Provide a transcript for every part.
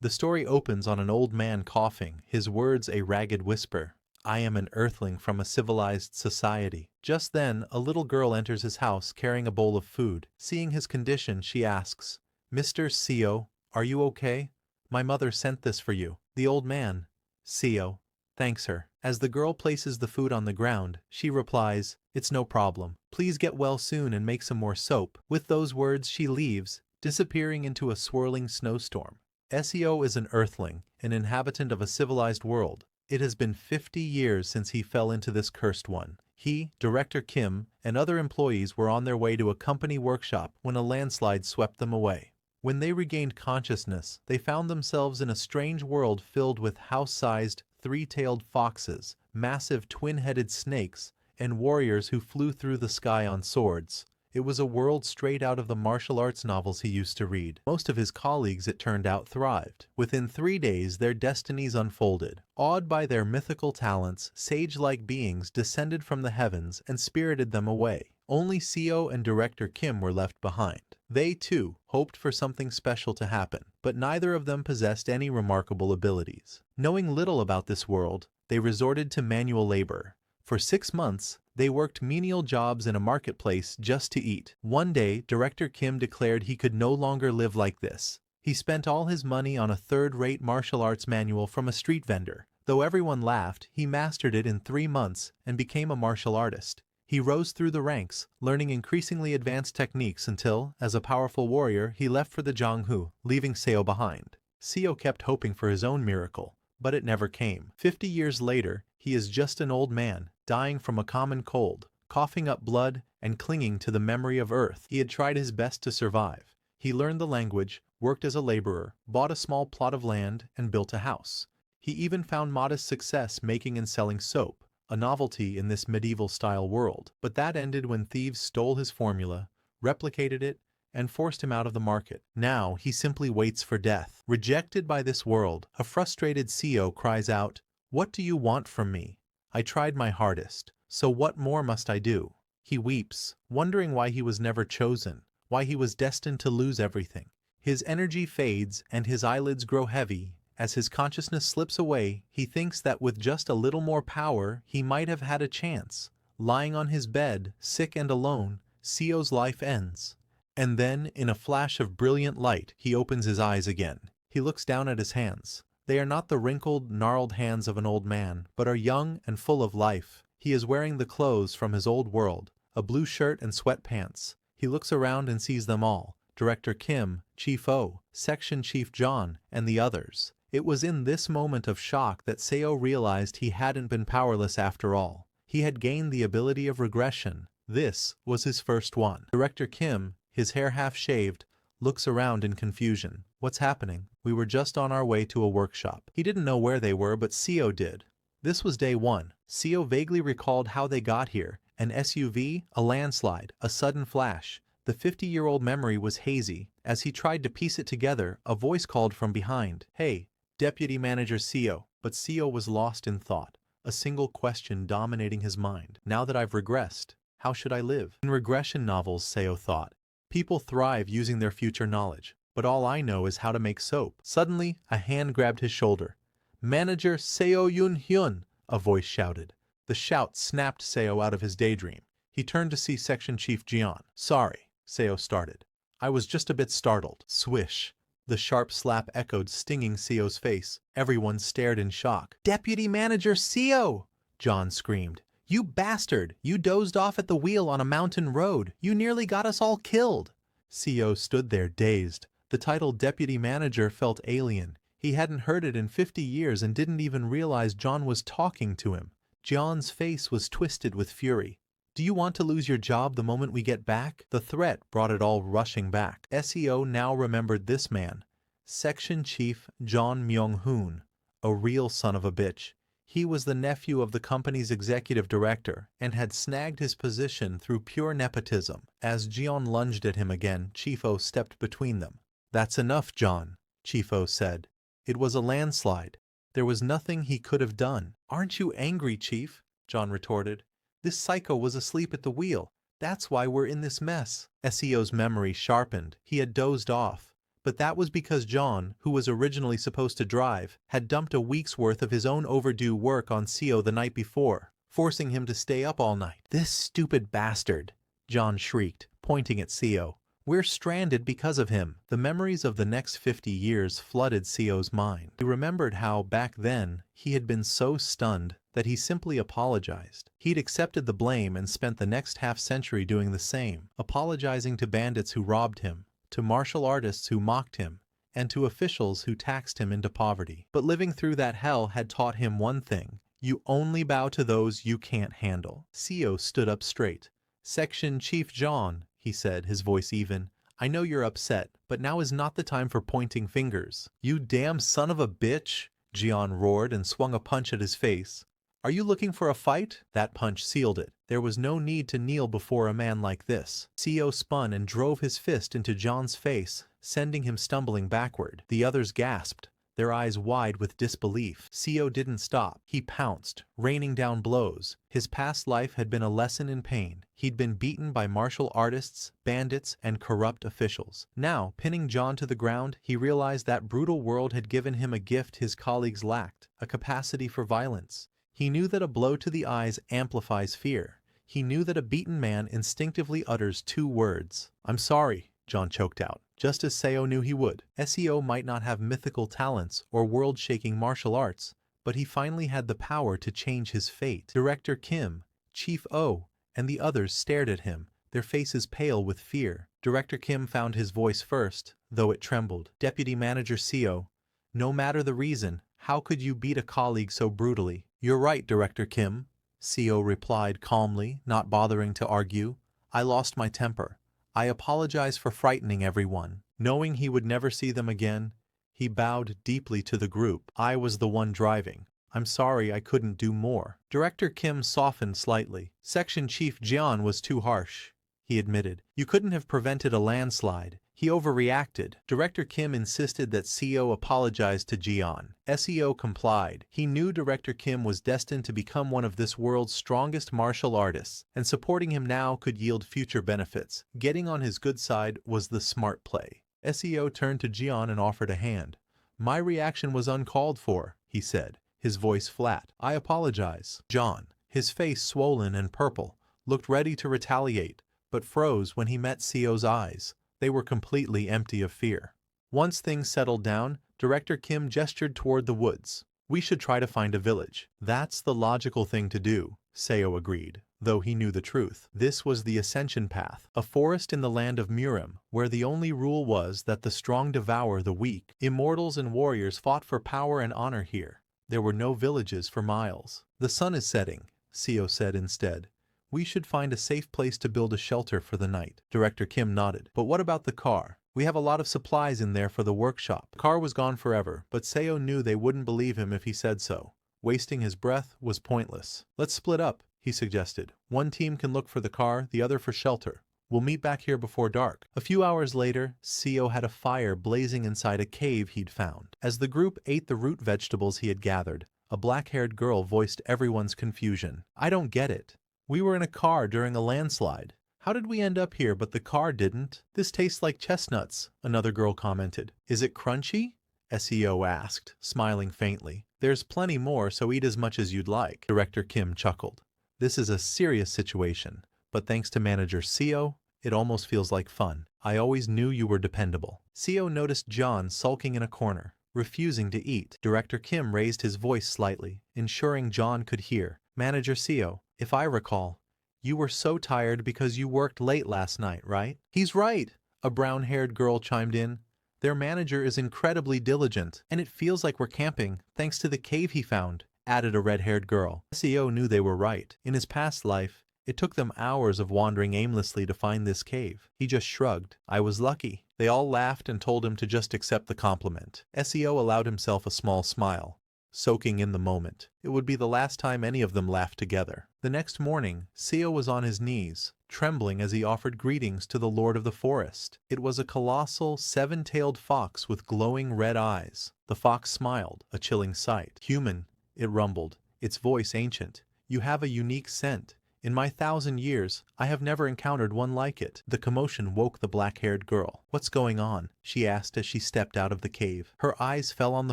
The story opens on an old man coughing, his words a ragged whisper. I am an earthling from a civilized society. Just then, a little girl enters his house carrying a bowl of food. Seeing his condition, she asks, Mr. Seo, are you okay? My mother sent this for you. The old man, Seo, thanks her. As the girl places the food on the ground, she replies, It's no problem. Please get well soon and make some more soap. With those words, she leaves, disappearing into a swirling snowstorm. Seo is an earthling, an inhabitant of a civilized world. It has been 50 years since he fell into this cursed one. He, Director Kim, and other employees were on their way to a company workshop when a landslide swept them away. When they regained consciousness, they found themselves in a strange world filled with house-sized, three-tailed foxes, massive twin-headed snakes, and warriors who flew through the sky on swords. It was a world straight out of the martial arts novels he used to read. Most of his colleagues, it turned out, thrived. Within 3 days, their destinies unfolded. Awed by their mythical talents, sage-like beings descended from the heavens and spirited them away. Only Seo and Director Kim were left behind. They, too, hoped for something special to happen, but neither of them possessed any remarkable abilities. Knowing little about this world, they resorted to manual labor. For 6 months, they worked menial jobs in a marketplace just to eat. One day, Director Kim declared he could no longer live like this. He spent all his money on a third-rate martial arts manual from a street vendor. Though everyone laughed, he mastered it in 3 months and became a martial artist. He rose through the ranks, learning increasingly advanced techniques until, as a powerful warrior, he left for the Jianghu, leaving Seo behind. Seo kept hoping for his own miracle, but it never came. 50 years later, he is just an old man, dying from a common cold, coughing up blood and clinging to the memory of Earth. He had tried his best to survive. He learned the language, worked as a laborer, bought a small plot of land, and built a house. He even found modest success making and selling soap, a novelty in this medieval-style world. But that ended when thieves stole his formula, replicated it, and forced him out of the market. Now he simply waits for death. Rejected by this world, a frustrated Seo cries out, What do you want from me? I tried my hardest, so what more must I do? He weeps, wondering why he was never chosen, why he was destined to lose everything. His energy fades and his eyelids grow heavy. As his consciousness slips away, he thinks that with just a little more power, he might have had a chance. Lying on his bed, sick and alone, Seo's life ends. And then, in a flash of brilliant light, he opens his eyes again. He looks down at his hands. They are not the wrinkled, gnarled hands of an old man, but are young and full of life. He is wearing the clothes from his old world, a blue shirt and sweatpants. He looks around and sees them all, Director Kim, Chief O, Section Chief John, and the others. It was in this moment of shock that Seo realized he hadn't been powerless after all. He had gained the ability of regression. This was his first one. Director Kim, his hair half-shaved, looks around in confusion. What's happening? We were just on our way to a workshop. He didn't know where they were, but Seo did. This was day 1. Seo vaguely recalled how they got here. An SUV, a landslide, a sudden flash. The 50-year-old memory was hazy. As he tried to piece it together, a voice called from behind. Hey, Deputy Manager Seo. But Seo was lost in thought. A single question dominating his mind. Now that I've regressed, how should I live? In regression novels, Seo thought, people thrive using their future knowledge. But all I know is how to make soap. Suddenly, a hand grabbed his shoulder. Manager Seo Yun-hyun, a voice shouted. The shout snapped Seo out of his daydream. He turned to see Section Chief Jian. Sorry, Seo started. I was just a bit startled. Swish. The sharp slap echoed, stinging Seo's face. Everyone stared in shock. Deputy Manager Seo! John screamed. You bastard! You dozed off at the wheel on a mountain road. You nearly got us all killed. Seo stood there dazed. The title Deputy Manager felt alien. He hadn't heard it in 50 years and didn't even realize John was talking to him. John's face was twisted with fury. Do you want to lose your job the moment we get back? The threat brought it all rushing back. Seo now remembered this man. Section Chief John Myung-hoon. A real son of a bitch. He was the nephew of the company's executive director and had snagged his position through pure nepotism. As Jian lunged at him again, Chief O stepped between them. That's enough, John, Chief O said. It was a landslide. There was nothing he could have done. Aren't you angry, Chief? John retorted. This psycho was asleep at the wheel. That's why we're in this mess. Seo's memory sharpened. He had dozed off. But that was because John, who was originally supposed to drive, had dumped a week's worth of his own overdue work on Seo the night before, forcing him to stay up all night. "This stupid bastard," John shrieked, pointing at Seo. "We're stranded because of him." The memories of the next 50 years flooded Seo's mind. He remembered how, back then, he had been so stunned that he simply apologized. He'd accepted the blame and spent the next half-century doing the same, apologizing to bandits who robbed him, to martial artists who mocked him, and to officials who taxed him into poverty. But living through that hell had taught him one thing: you only bow to those you can't handle. Seo stood up straight. "Section Chief John," he said, his voice even, "I know you're upset, but now is not the time for pointing fingers." "You damn son of a bitch!" Jian roared and swung a punch at his face. "Are you looking for a fight?" That punch sealed it. There was no need to kneel before a man like this. Seo spun and drove his fist into John's face, sending him stumbling backward. The others gasped, their eyes wide with disbelief. Seo didn't stop. He pounced, raining down blows. His past life had been a lesson in pain. He'd been beaten by martial artists, bandits, and corrupt officials. Now, pinning John to the ground, he realized that brutal world had given him a gift his colleagues lacked: a capacity for violence. He knew that a blow to the eyes amplifies fear. He knew that a beaten man instinctively utters 2 words. "I'm sorry," John choked out, just as Seo knew he would. Seo might not have mythical talents or world-shaking martial arts, but he finally had the power to change his fate. Director Kim, Chief O, and the others stared at him, their faces pale with fear. Director Kim found his voice first, though it trembled. "Deputy Manager Seo, no matter the reason, how could you beat a colleague so brutally?" "You're right, Director Kim," Seo replied calmly, not bothering to argue. "I lost my temper. I apologize for frightening everyone." Knowing he would never see them again, he bowed deeply to the group. "I was the one driving. I'm sorry I couldn't do more." Director Kim softened slightly. "Section Chief Jian was too harsh," he admitted. "You couldn't have prevented a landslide. He overreacted." Director Kim insisted that Seo apologize to Jian. Seo complied. He knew Director Kim was destined to become one of this world's strongest martial artists, and supporting him now could yield future benefits. Getting on his good side was the smart play. Seo turned to Jian and offered a hand. "My reaction was uncalled for," he said, his voice flat. "I apologize." John, his face swollen and purple, looked ready to retaliate, but froze when he met Seo's eyes. They were completely empty of fear. Once things settled down, Director Kim gestured toward the woods. "We should try to find a village." "That's the logical thing to do," Seo agreed, though he knew the truth. This was the Ascension Path, a forest in the land of Murim, where the only rule was that the strong devour the weak. Immortals and warriors fought for power and honor here. There were no villages for miles. "The sun is setting," Seo said instead. "We should find a safe place to build a shelter for the night." Director Kim nodded. "But what about the car? We have a lot of supplies in there for the workshop." The car was gone forever, but Seo knew they wouldn't believe him if he said so. Wasting his breath was pointless. "Let's split up," he suggested. "One team can look for the car, the other for shelter. We'll meet back here before dark." A few hours later, Seo had a fire blazing inside a cave he'd found. As the group ate the root vegetables he had gathered, a black-haired girl voiced everyone's confusion. "I don't get it. We were in a car during a landslide. How did we end up here but the car didn't?" "This tastes like chestnuts," another girl commented. "Is it crunchy?" Seo asked, smiling faintly. "There's plenty more, so eat as much as you'd like." Director Kim chuckled. "This is a serious situation, but thanks to Manager Seo, it almost feels like fun. I always knew you were dependable." Seo noticed John sulking in a corner, refusing to eat. Director Kim raised his voice slightly, ensuring John could hear. "Manager Seo, if I recall, you were so tired because you worked late last night, right?" "He's right," a brown-haired girl chimed in. "Their manager is incredibly diligent, and it feels like we're camping, thanks to the cave he found," added a red-haired girl. Seo knew they were right. In his past life, it took them hours of wandering aimlessly to find this cave. He just shrugged. "I was lucky." They all laughed and told him to just accept the compliment. Seo allowed himself a small smile, soaking in the moment. It would be the last time any of them laughed together. The next morning, Seo was on his knees, trembling as he offered greetings to the Lord of the Forest. It was a colossal, 7-tailed fox with glowing red eyes. The fox smiled, a chilling sight. "Human," it rumbled, its voice ancient. "You have a unique scent. In my 1,000 years, I have never encountered one like it. The commotion woke the black-haired girl. What's going on? She asked as she stepped out of the cave. Her eyes fell on the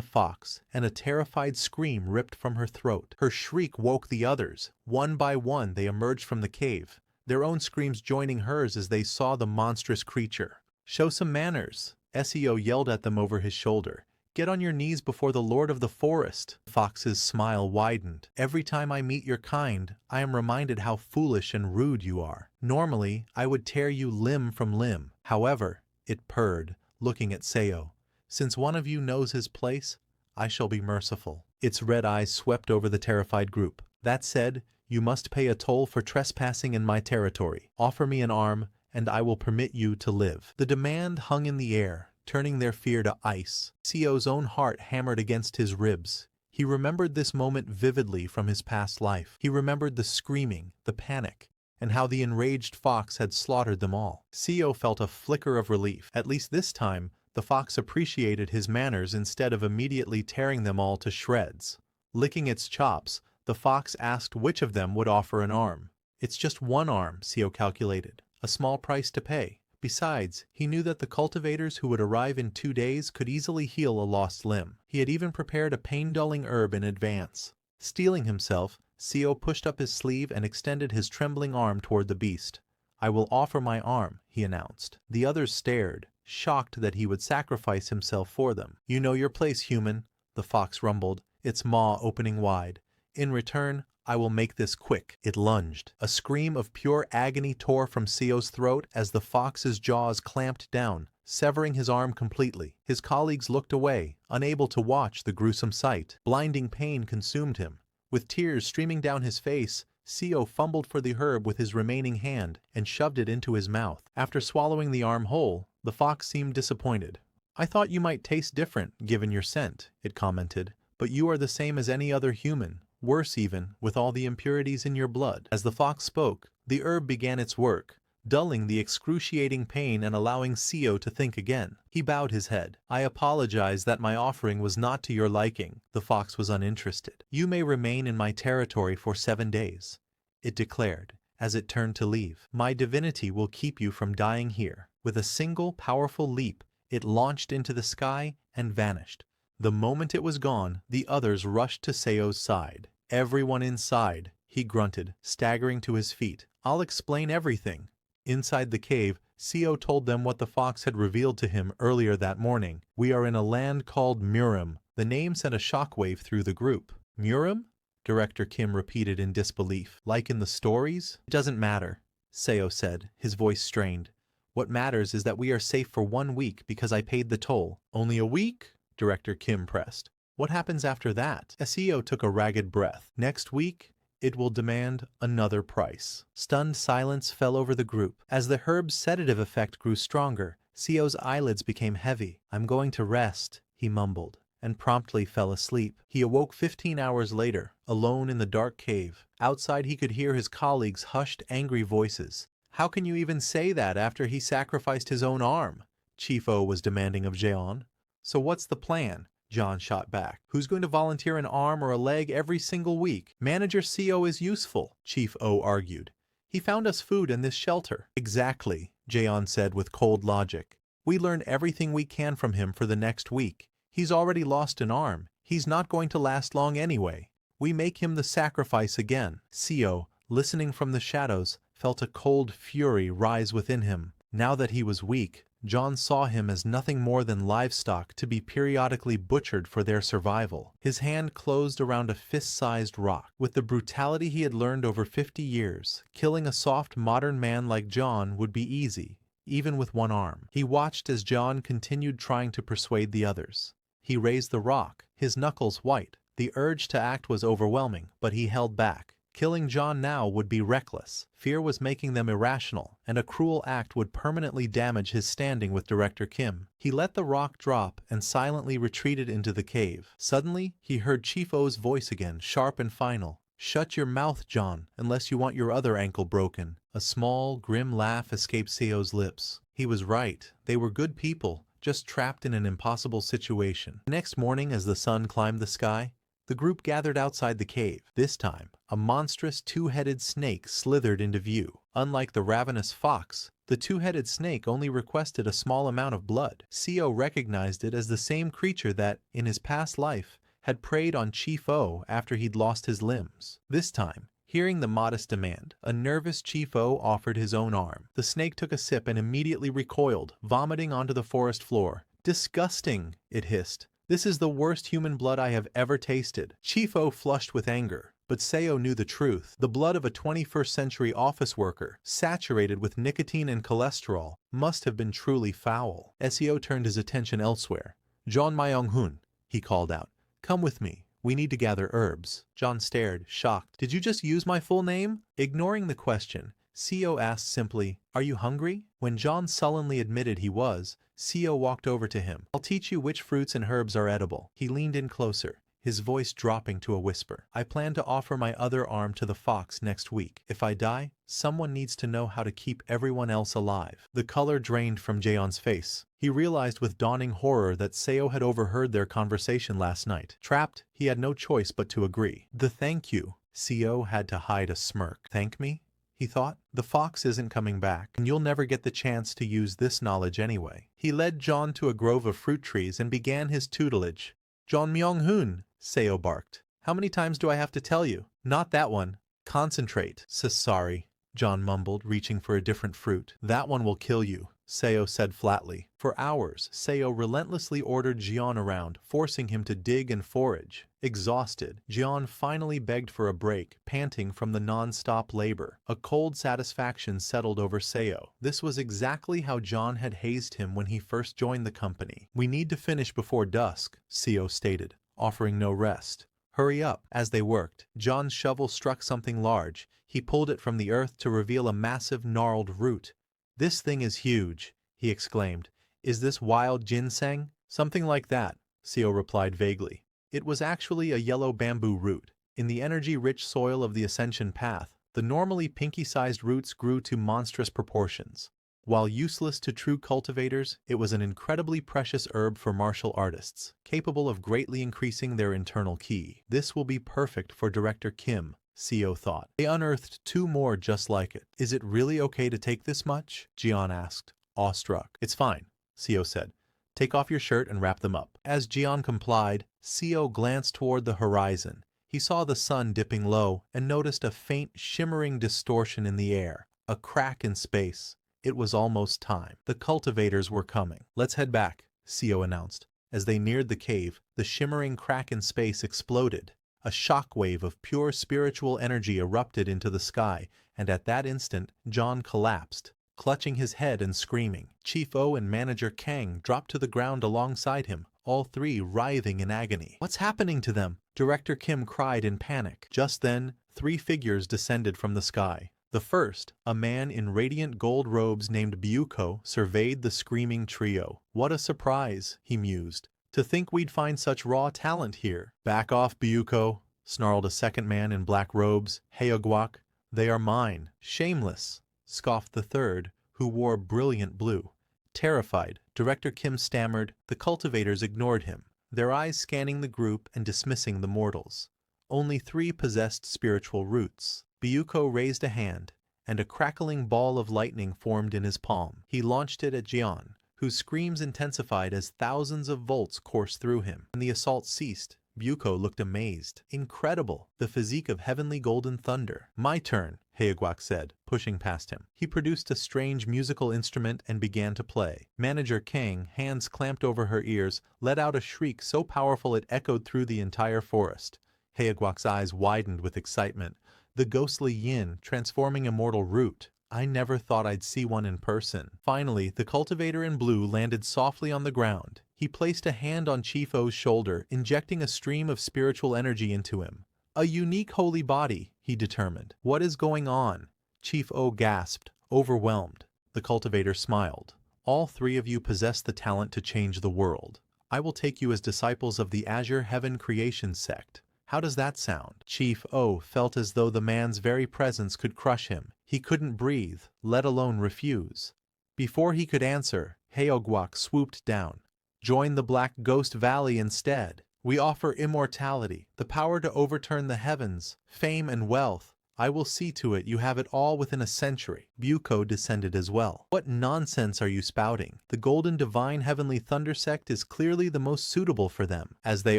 fox, and a terrified scream ripped from her throat. Her shriek woke the others. One by one, they emerged from the cave, their own screams joining hers as they saw the monstrous creature. Show some manners, SEO yelled at them over his shoulder. Get on your knees before the Lord of the Forest. The fox's smile widened. Every time I meet your kind, I am reminded how foolish and rude you are. Normally, I would tear you limb from limb. However, it purred, looking at Seo. Since one of you knows his place, I shall be merciful. Its red eyes swept over the terrified group. That said, you must pay a toll for trespassing in my territory. Offer me an arm, and I will permit you to live. The demand hung in the air, turning their fear to ice. Seo's own heart hammered against his ribs. He remembered this moment vividly from his past life. He remembered the screaming, the panic, and how the enraged fox had slaughtered them all. Seo felt a flicker of relief. At least this time, the fox appreciated his manners instead of immediately tearing them all to shreds. Licking its chops, the fox asked which of them would offer an arm. It's just one arm, Seo calculated. A small price to pay. Besides, he knew that the cultivators who would arrive in 2 days could easily heal a lost limb. He had even prepared a pain-dulling herb in advance. Steeling himself, Seo pushed up his sleeve and extended his trembling arm toward the beast. I will offer my arm, he announced. The others stared, shocked that he would sacrifice himself for them. You know your place, human, the fox rumbled, its maw opening wide. In return, I will make this quick. It lunged. A scream of pure agony tore from Seo's throat as the fox's jaws clamped down, severing his arm completely. His colleagues looked away, unable to watch the gruesome sight. Blinding pain consumed him. With tears streaming down his face, Seo fumbled for the herb with his remaining hand and shoved it into his mouth. After swallowing the arm whole, the fox seemed disappointed. I thought you might taste different, given your scent, it commented, but you are the same as any other human. Worse even, with all the impurities in your blood. As the fox spoke, the herb began its work, dulling the excruciating pain and allowing Seo to think again. He bowed his head. I apologize that my offering was not to your liking. The fox was uninterested. You may remain in my territory for 7 days, it declared, as it turned to leave. My divinity will keep you from dying here. With a single powerful leap, it launched into the sky and vanished. The moment it was gone, the others rushed to Seo's side. Everyone inside, he grunted, staggering to his feet. I'll explain everything. Inside the cave, Seo told them what the fox had revealed to him earlier that morning. We are in a land called Murim. The name sent a shockwave through the group. Murim? Director Kim repeated in disbelief. Like in the stories? It doesn't matter, Seo said, his voice strained. What matters is that we are safe for 1 week because I paid the toll. Only a week? Director Kim pressed. What happens after that? Seo took a ragged breath. Next week, it will demand another price. Stunned silence fell over the group. As the herb's sedative effect grew stronger, Seo's eyelids became heavy. I'm going to rest, he mumbled, and promptly fell asleep. He awoke 15 hours later, alone in the dark cave. Outside he could hear his colleagues' hushed, angry voices. How can you even say that after he sacrificed his own arm? Chief O was demanding of Jeon. So what's the plan? John shot back. Who's going to volunteer an arm or a leg every single week? Manager Seo is useful, Chief O argued. He found us food in this shelter. Exactly, Jeon said with cold logic. We learned everything we can from him for the next week. He's already lost an arm. He's not going to last long anyway. We make him the sacrifice again. Seo, listening from the shadows, felt a cold fury rise within him. Now that he was weak, John saw him as nothing more than livestock to be periodically butchered for their survival. His hand closed around a fist-sized rock. With the brutality he had learned over 50 years, killing a soft modern man like John would be easy, even with one arm. He watched as John continued trying to persuade the others. He raised the rock, his knuckles white. The urge to act was overwhelming, but he held back. Killing John now would be reckless. Fear was making them irrational, and a cruel act would permanently damage his standing with Director Kim. He let the rock drop and silently retreated into the cave. Suddenly, he heard Chief O's voice again, sharp and final. Shut your mouth, John, unless you want your other ankle broken. A small, grim laugh escaped Seo's lips. He was right. They were good people, just trapped in an impossible situation. The next morning, as the sun climbed the sky, The group gathered outside the cave. This time, a monstrous two-headed snake slithered into view. Unlike the ravenous fox, the two-headed snake only requested a small amount of blood. Seo recognized it as the same creature that, in his past life, had preyed on Chief O after he'd lost his limbs. This time, hearing the modest demand, a nervous Chief O offered his own arm. The snake took a sip and immediately recoiled, vomiting onto the forest floor. "Disgusting," it hissed. "This is the worst human blood I have ever tasted." Chief O flushed with anger, but Seo knew the truth. The blood of a 21st century office worker, saturated with nicotine and cholesterol, must have been truly foul. Seo turned his attention elsewhere. "John Myung-hun," he called out. "Come with me. We need to gather herbs." John stared, shocked. "Did you just use my full name?" Ignoring the question, Seo asked simply, "Are you hungry?" When John sullenly admitted he was, Seo walked over to him. "I'll teach you which fruits and herbs are edible." He leaned in closer, his voice dropping to a whisper. "I plan to offer my other arm to the fox next week. If I die, someone needs to know how to keep everyone else alive." The color drained from Jaeon's face. He realized with dawning horror that Seo had overheard their conversation last night. Trapped, he had no choice but to agree. "The thank you." Seo had to hide a smirk. "Thank me?" he thought. "The fox isn't coming back, and you'll never get the chance to use this knowledge anyway." He led John to a grove of fruit trees and began his tutelage. "John Myung-hun," Seo barked. "How many times do I have to tell you?" "Not that one. Concentrate." "Sorry," John mumbled, reaching for a different fruit. "That one will kill you," Seo said flatly. For hours, Seo relentlessly ordered Jian around, forcing him to dig and forage. Exhausted, Jian finally begged for a break, panting from the non-stop labor. A cold satisfaction settled over Seo. This was exactly how John had hazed him when he first joined the company. "We need to finish before dusk," Seo stated, offering no rest. "Hurry up." As they worked, John's shovel struck something large. He pulled it from the earth to reveal a massive gnarled root. "This thing is huge," he exclaimed. "Is this wild ginseng?" "Something like that," Seo replied vaguely. It was actually a yellow bamboo root. In the energy-rich soil of the Ascension Path, the normally pinky-sized roots grew to monstrous proportions. While useless to true cultivators, it was an incredibly precious herb for martial artists, capable of greatly increasing their internal ki. "This will be perfect for Director Kim," Seo thought. They unearthed 2 more just like it. "Is it really okay to take this much?" Jian asked, awestruck. "It's fine," Seo said. "Take off your shirt and wrap them up." As Jian complied, Seo glanced toward the horizon. He saw the sun dipping low and noticed a faint, shimmering distortion in the air, a crack in space. It was almost time. The cultivators were coming. "Let's head back," Seo announced. As they neared the cave, the shimmering crack in space exploded. A shockwave of pure spiritual energy erupted into the sky, and at that instant, John collapsed, clutching his head and screaming. Chief O and Manager Kang dropped to the ground alongside him, all 3 writhing in agony. "What's happening to them?" Director Kim cried in panic. Just then, 3 figures descended from the sky. The first, a man in radiant gold robes named Byuko, surveyed the screaming trio. "What a surprise," he mused. "To think we'd find such raw talent here." "Back off, Byuko," snarled a second man in black robes. "Haeogwak, they are mine." "Shameless," scoffed the third, who wore brilliant blue. Terrified, Director Kim stammered. The cultivators ignored him, their eyes scanning the group and dismissing the mortals. Only 3 possessed spiritual roots. Byuko raised a hand, and a crackling ball of lightning formed in his palm. He launched it at Jian, whose screams intensified as thousands of volts coursed through him. When the assault ceased, Byuko looked amazed. "Incredible, the physique of heavenly golden thunder." "My turn," Haeogwak said, pushing past him. He produced a strange musical instrument and began to play. Manager Kang, hands clamped over her ears, let out a shriek so powerful it echoed through the entire forest. Haeogwak's eyes widened with excitement. The ghostly yin, transforming immortal root. I never thought I'd see one in person. Finally, the cultivator in blue landed softly on the ground. He placed a hand on Chief O's shoulder, injecting a stream of spiritual energy into him. "A unique holy body," he determined. "What is going on?" Chief O gasped, overwhelmed. The cultivator smiled. "All 3 of you possess the talent to change the world. I will take you as disciples of the Azure Heaven Creation sect. How does that sound?" Chief O felt as though the man's very presence could crush him. He couldn't breathe, let alone refuse. Before he could answer, Haeogwak swooped down. "Join the Black Ghost Valley instead." We offer immortality, the power to overturn the heavens, fame and wealth. I will see to it you have it all within a century. Buko descended as well. What nonsense are you spouting? The Golden Divine Heavenly Thunder Sect is clearly the most suitable for them. As they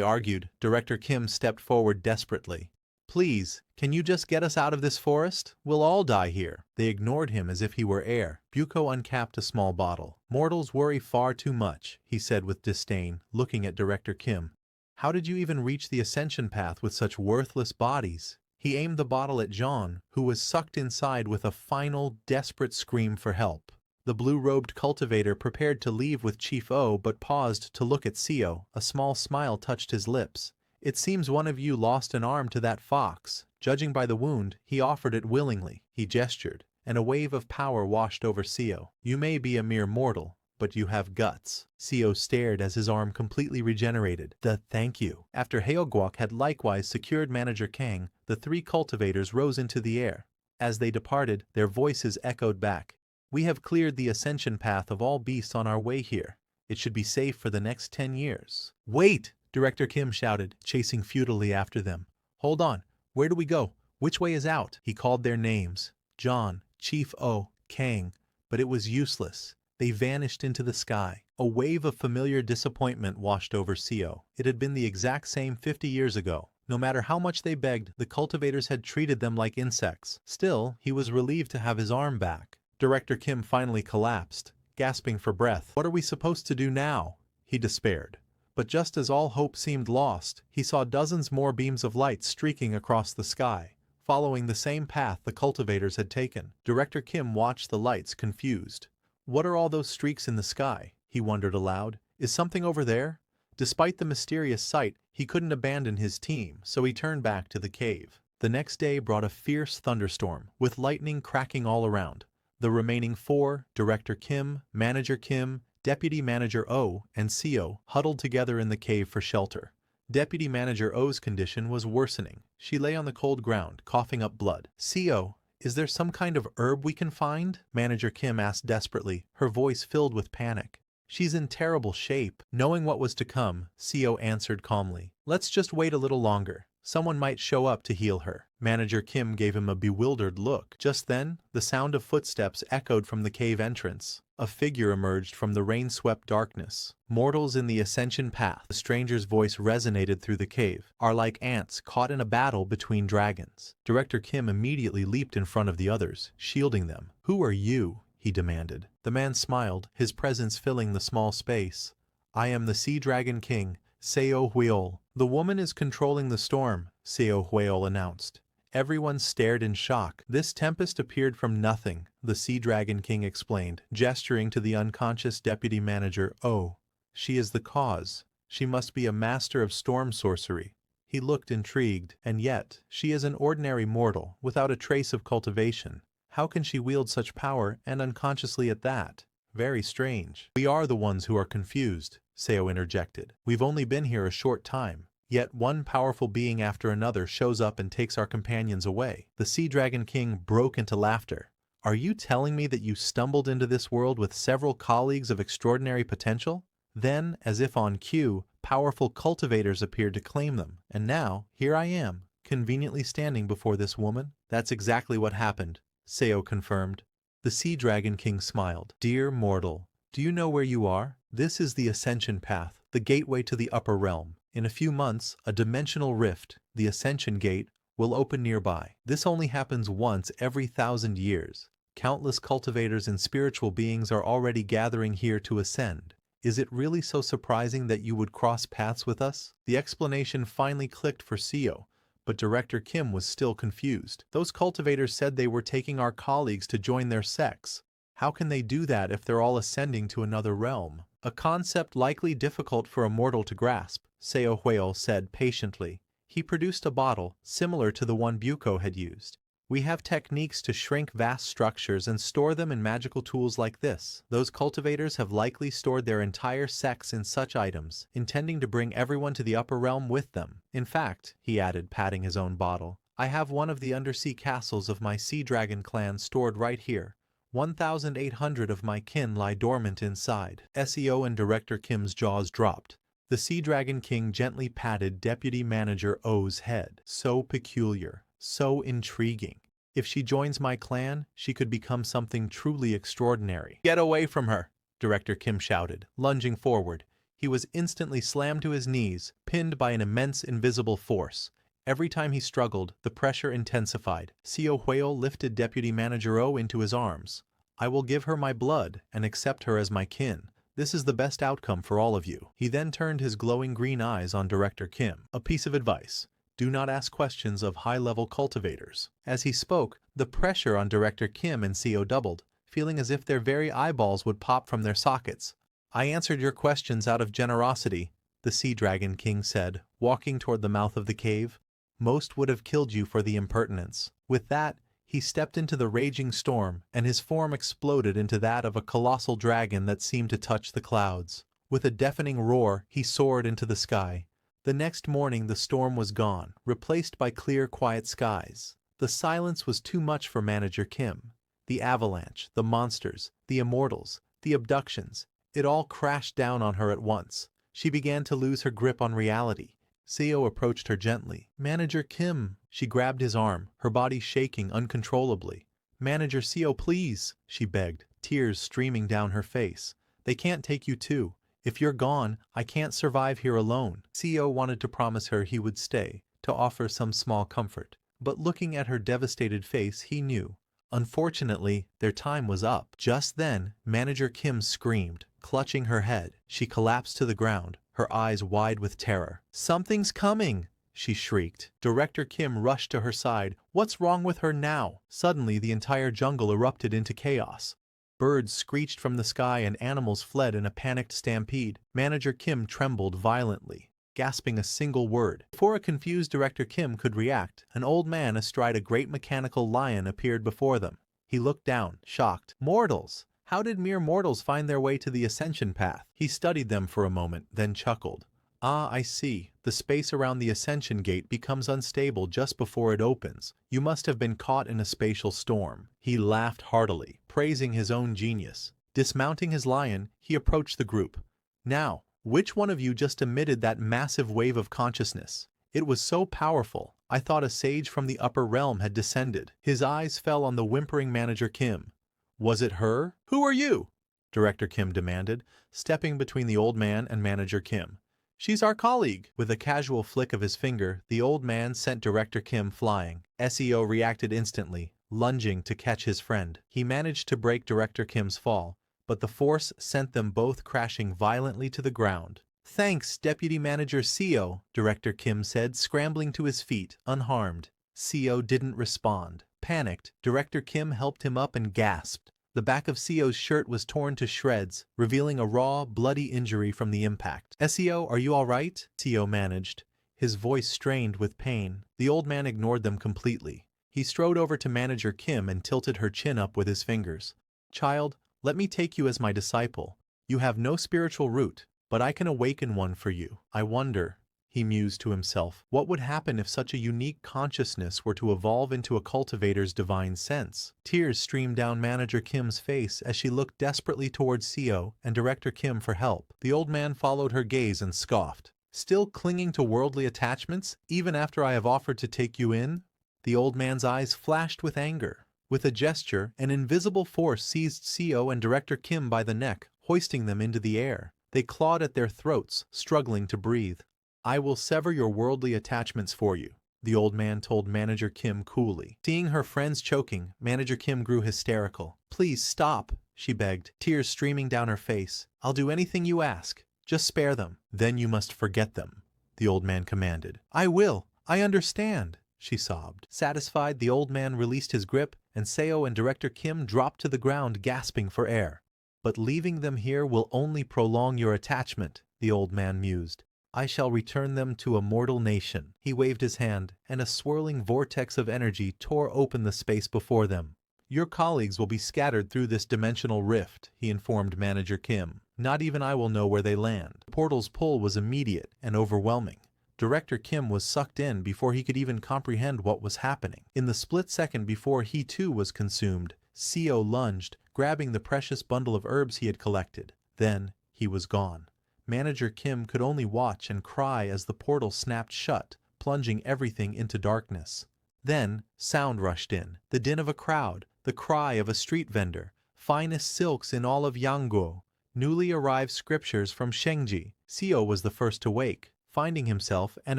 argued, Director Kim stepped forward desperately. Please, can you just get us out of this forest? We'll all die here. They ignored him as if he were air. Buko uncapped a small bottle. Mortals worry far too much, he said with disdain, looking at Director Kim. How did you even reach the ascension path with such worthless bodies? He aimed the bottle at Jean, who was sucked inside with a final, desperate scream for help. The blue-robed cultivator prepared to leave with Chief O but paused to look at Seo. A small smile touched his lips. It seems one of you lost an arm to that fox. Judging by the wound, he offered it willingly. He gestured, and a wave of power washed over Seo. You may be a mere mortal, but you have guts. Seo stared as his arm completely regenerated. Thank you. After Haoguak had likewise secured Manager Kang, the three cultivators rose into the air. As they departed, their voices echoed back. We have cleared the ascension path of all beasts on our way here. It should be safe for the next 10 years. Wait! Director Kim shouted, chasing futilely after them. Hold on. Where do we go? Which way is out? He called their names. John, Chief O, Kang. But it was useless. They vanished into the sky. A wave of familiar disappointment washed over Seo. It had been the exact same 50 years ago. No matter how much they begged, the cultivators had treated them like insects. Still, he was relieved to have his arm back. Director Kim finally collapsed, gasping for breath. What are we supposed to do now? He despaired. But just as all hope seemed lost, he saw dozens more beams of light streaking across the sky, following the same path the cultivators had taken. Director Kim watched the lights, confused. What are all those streaks in the sky? He wondered aloud. Is something over there? Despite the mysterious sight, he couldn't abandon his team, so he turned back to the cave. The next day brought a fierce thunderstorm, with lightning cracking all around. The remaining four, Director Kim, Manager Kim, Deputy Manager O, and Seo, huddled together in the cave for shelter. Deputy Manager O's condition was worsening. She lay on the cold ground, coughing up blood. Seo, is there some kind of herb we can find? Manager Kim asked desperately, her voice filled with panic. She's in terrible shape. Knowing what was to come, Seo answered calmly. Let's just wait a little longer. Someone might show up to heal her. Manager Kim gave him a bewildered look. Just then, the sound of footsteps echoed from the cave entrance. A figure emerged from the rain-swept darkness. Mortals in the ascension path, the stranger's voice resonated through the cave, are like ants caught in a battle between dragons. Director Kim immediately leaped in front of the others, shielding them. Who are you? He demanded. The man smiled, his presence filling the small space. I am the Sea Dragon King, Seo Huiol. The woman is controlling the storm, Seo Huiol announced. Everyone stared in shock. This tempest appeared from nothing, the Sea Dragon King explained, gesturing to the unconscious deputy manager O. She is the cause. She must be a master of storm sorcery. He looked intrigued, and yet, she is an ordinary mortal, without a trace of cultivation. How can she wield such power, and unconsciously at that? Very strange. We are the ones who are confused, Seo interjected. We've only been here a short time. Yet one powerful being after another shows up and takes our companions away. The Sea Dragon King broke into laughter. Are you telling me that you stumbled into this world with several colleagues of extraordinary potential? Then, as if on cue, powerful cultivators appeared to claim them. And now, here I am, conveniently standing before this woman. That's exactly what happened, Seo confirmed. The Sea Dragon King smiled. Dear mortal, do you know where you are? This is the Ascension Path, the gateway to the upper realm. In a few months, a dimensional rift, the Ascension Gate, will open nearby. This only happens once every 1,000 years. Countless cultivators and spiritual beings are already gathering here to ascend. Is it really so surprising that you would cross paths with us? The explanation finally clicked for Seo, but Director Kim was still confused. Those cultivators said they were taking our colleagues to join their sects. How can they do that if they're all ascending to another realm? A concept likely difficult for a mortal to grasp, Seo Huiol said patiently. He produced a bottle, similar to the one Buko had used. We have techniques to shrink vast structures and store them in magical tools like this. Those cultivators have likely stored their entire sects in such items, intending to bring everyone to the upper realm with them. In fact, he added, patting his own bottle, I have one of the undersea castles of my Sea Dragon clan stored right here. 1,800 of my kin lie dormant inside. SEO and Director Kim's jaws dropped. The Sea Dragon King gently patted Deputy Manager O's head. So peculiar, so intriguing. If she joins my clan, she could become something truly extraordinary. Get away from her, Director Kim shouted, lunging forward. He was instantly slammed to his knees, pinned by an immense invisible force. Every time he struggled, the pressure intensified. Seo Hueo lifted Deputy Manager O into his arms. I will give her my blood and accept her as my kin. This is the best outcome for all of you. He then turned his glowing green eyes on Director Kim. A piece of advice. Do not ask questions of high-level cultivators. As he spoke, the pressure on Director Kim and Seo doubled, feeling as if their very eyeballs would pop from their sockets. I answered your questions out of generosity, the Sea Dragon King said, walking toward the mouth of the cave. Most would have killed you for the impertinence. With that, he stepped into the raging storm, and his form exploded into that of a colossal dragon that seemed to touch the clouds. With a deafening roar, he soared into the sky. The next morning the storm was gone, replaced by clear, quiet skies. The silence was too much for Manager Kim. The avalanche, the monsters, the immortals, the abductions, it all crashed down on her at once. She began to lose her grip on reality. Seo approached her gently. Manager Kim. She grabbed his arm, her body shaking uncontrollably. Manager Seo, please, she begged, tears streaming down her face. They can't take you too. If you're gone, I can't survive here alone. Seo wanted to promise her he would stay, to offer some small comfort. But looking at her devastated face, he knew. Unfortunately, their time was up. Just then, Manager Kim screamed, clutching her head. She collapsed to the ground, her eyes wide with terror. Something's coming, she shrieked. Director Kim rushed to her side. What's wrong with her now? Suddenly, the entire jungle erupted into chaos. Birds screeched from the sky and animals fled in a panicked stampede. Manager Kim trembled violently, gasping a single word. Before a confused Director Kim could react, an old man astride a great mechanical lion appeared before them. He looked down, shocked. Mortals! How did mere mortals find their way to the ascension path? He studied them for a moment, then chuckled. Ah, I see. The space around the ascension gate becomes unstable just before it opens. You must have been caught in a spatial storm. He laughed heartily, praising his own genius. Dismounting his lion, he approached the group. Now, which one of you just emitted that massive wave of consciousness? It was so powerful, I thought a sage from the upper realm had descended. His eyes fell on the whimpering Manager Kim. Was it her? Who are you? Director Kim demanded, stepping between the old man and Manager Kim. She's our colleague. With a casual flick of his finger, the old man sent Director Kim flying. Seo reacted instantly, lunging to catch his friend. He managed to break Director Kim's fall, but the force sent them both crashing violently to the ground. Thanks, Deputy Manager Seo, Director Kim said, scrambling to his feet, unharmed. Seo didn't respond. Panicked, Director Kim helped him up and gasped. The back of Seo's shirt was torn to shreds, revealing a raw, bloody injury from the impact. Seo, are you all right? Seo managed, his voice strained with pain. The old man ignored them completely. He strode over to Manager Kim and tilted her chin up with his fingers. Child, let me take you as my disciple. You have no spiritual root, but I can awaken one for you. I wonder, he mused to himself, what would happen if such a unique consciousness were to evolve into a cultivator's divine sense? Tears streamed down Manager Kim's face as she looked desperately towards Seo and Director Kim for help. The old man followed her gaze and scoffed. Still clinging to worldly attachments, even after I have offered to take you in? The old man's eyes flashed with anger. With a gesture, an invisible force seized Seo and Director Kim by the neck, hoisting them into the air. They clawed at their throats, struggling to breathe. I will sever your worldly attachments for you, the old man told Manager Kim coolly. Seeing her friends choking, Manager Kim grew hysterical. Please stop, she begged, tears streaming down her face. I'll do anything you ask. Just spare them. Then you must forget them, the old man commanded. I will. I understand, she sobbed. Satisfied, the old man released his grip, and Seo and Director Kim dropped to the ground gasping for air. But leaving them here will only prolong your attachment, the old man mused. I shall return them to a mortal nation. He waved his hand, and a swirling vortex of energy tore open the space before them. Your colleagues will be scattered through this dimensional rift, he informed Manager Kim. Not even I will know where they land. The portal's pull was immediate and overwhelming. Director Kim was sucked in before he could even comprehend what was happening. In the split second before he too was consumed, Seo lunged, grabbing the precious bundle of herbs he had collected. Then he was gone. Manager Kim could only watch and cry as the portal snapped shut, plunging everything into darkness. Then, sound rushed in, the din of a crowd, the cry of a street vendor, finest silks in all of Yangguo, newly arrived scriptures from Shengji. Seo was the first to wake, finding himself and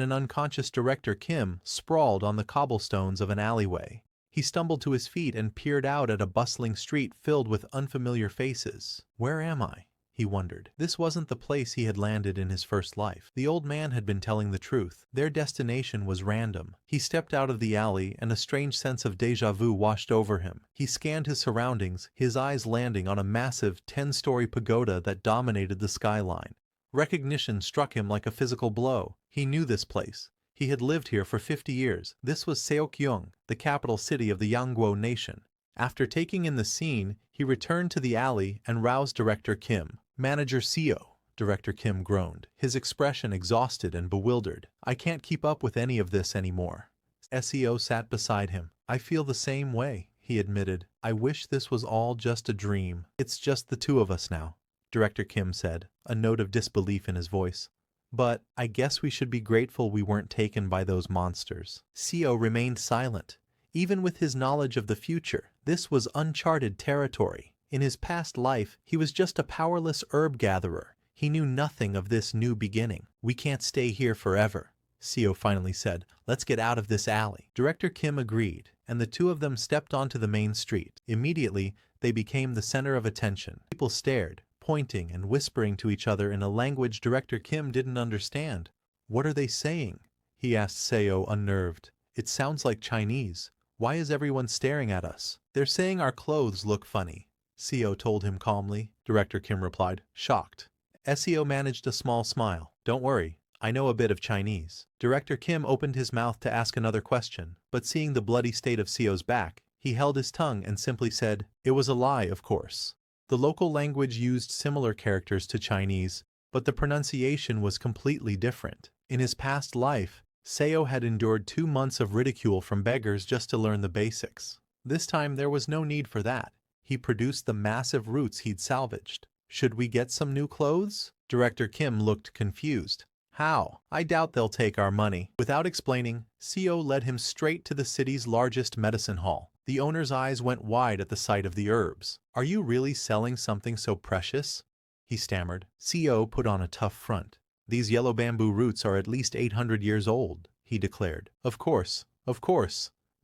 an unconscious Director Kim sprawled on the cobblestones of an alleyway. He stumbled to his feet and peered out at a bustling street filled with unfamiliar faces. Where am I? He wondered. This wasn't the place he had landed in his first life. The old man had been telling the truth. Their destination was random. He stepped out of the alley and a strange sense of déjà vu washed over him. He scanned his surroundings, his eyes landing on a massive 10-story pagoda that dominated the skyline. Recognition struck him like a physical blow. He knew this place. He had lived here for 50 years. This was Seokyeong, the capital city of the Yangguo nation. After taking in the scene, he returned to the alley and roused Director Kim. Manager Seo, Director Kim groaned, his expression exhausted and bewildered. I can't keep up with any of this anymore. Seo sat beside him. I feel the same way, he admitted. I wish this was all just a dream. It's just the two of us now, Director Kim said, a note of disbelief in his voice. But I guess we should be grateful we weren't taken by those monsters. Seo remained silent. Even with his knowledge of the future, this was uncharted territory. In his past life, he was just a powerless herb gatherer. He knew nothing of this new beginning. We can't stay here forever, Seo finally said. Let's get out of this alley. Director Kim agreed, and the two of them stepped onto the main street. Immediately, they became the center of attention. People stared, pointing and whispering to each other in a language Director Kim didn't understand. What are they saying? He asked Seo, unnerved. It sounds like Chinese. Why is everyone staring at us? They're saying our clothes look funny, Seo told him calmly. Director Kim replied, shocked. Seo managed a small smile. Don't worry, I know a bit of Chinese. Director Kim opened his mouth to ask another question, but seeing the bloody state of Seo's back, he held his tongue and simply said, it was a lie, of course. The local language used similar characters to Chinese, but the pronunciation was completely different. In his past life, Seo had endured 2 months of ridicule from beggars just to learn the basics. This time there was no need for that. He produced the massive roots he'd salvaged. Should we get some new clothes? Director Kim looked confused. How? I doubt they'll take our money. Without explaining, Seo led him straight to the city's largest medicine hall. The owner's eyes went wide at the sight of the herbs. Are you really selling something so precious? He stammered. Seo put on a tough front. These yellow bamboo roots are at least 800 years old, he declared. Of course,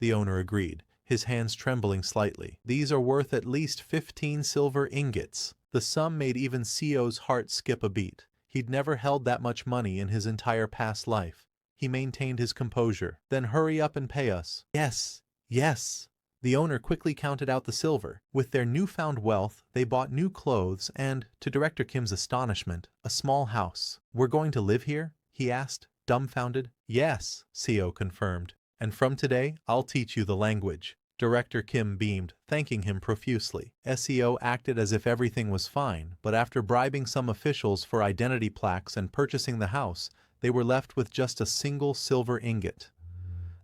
the owner agreed, his hands trembling slightly. These are worth at least 15 silver ingots. The sum made even Seo's heart skip a beat. He'd never held that much money in his entire past life. He maintained his composure. Then hurry up and pay us. Yes, yes. The owner quickly counted out the silver. With their newfound wealth, they bought new clothes and, to Director Kim's astonishment, a small house. We're going to live here? He asked, dumbfounded. Yes, Seo confirmed. And from today, I'll teach you the language. Director Kim beamed, thanking him profusely. Seo acted as if everything was fine, but after bribing some officials for identity plaques and purchasing the house, they were left with just a single silver ingot.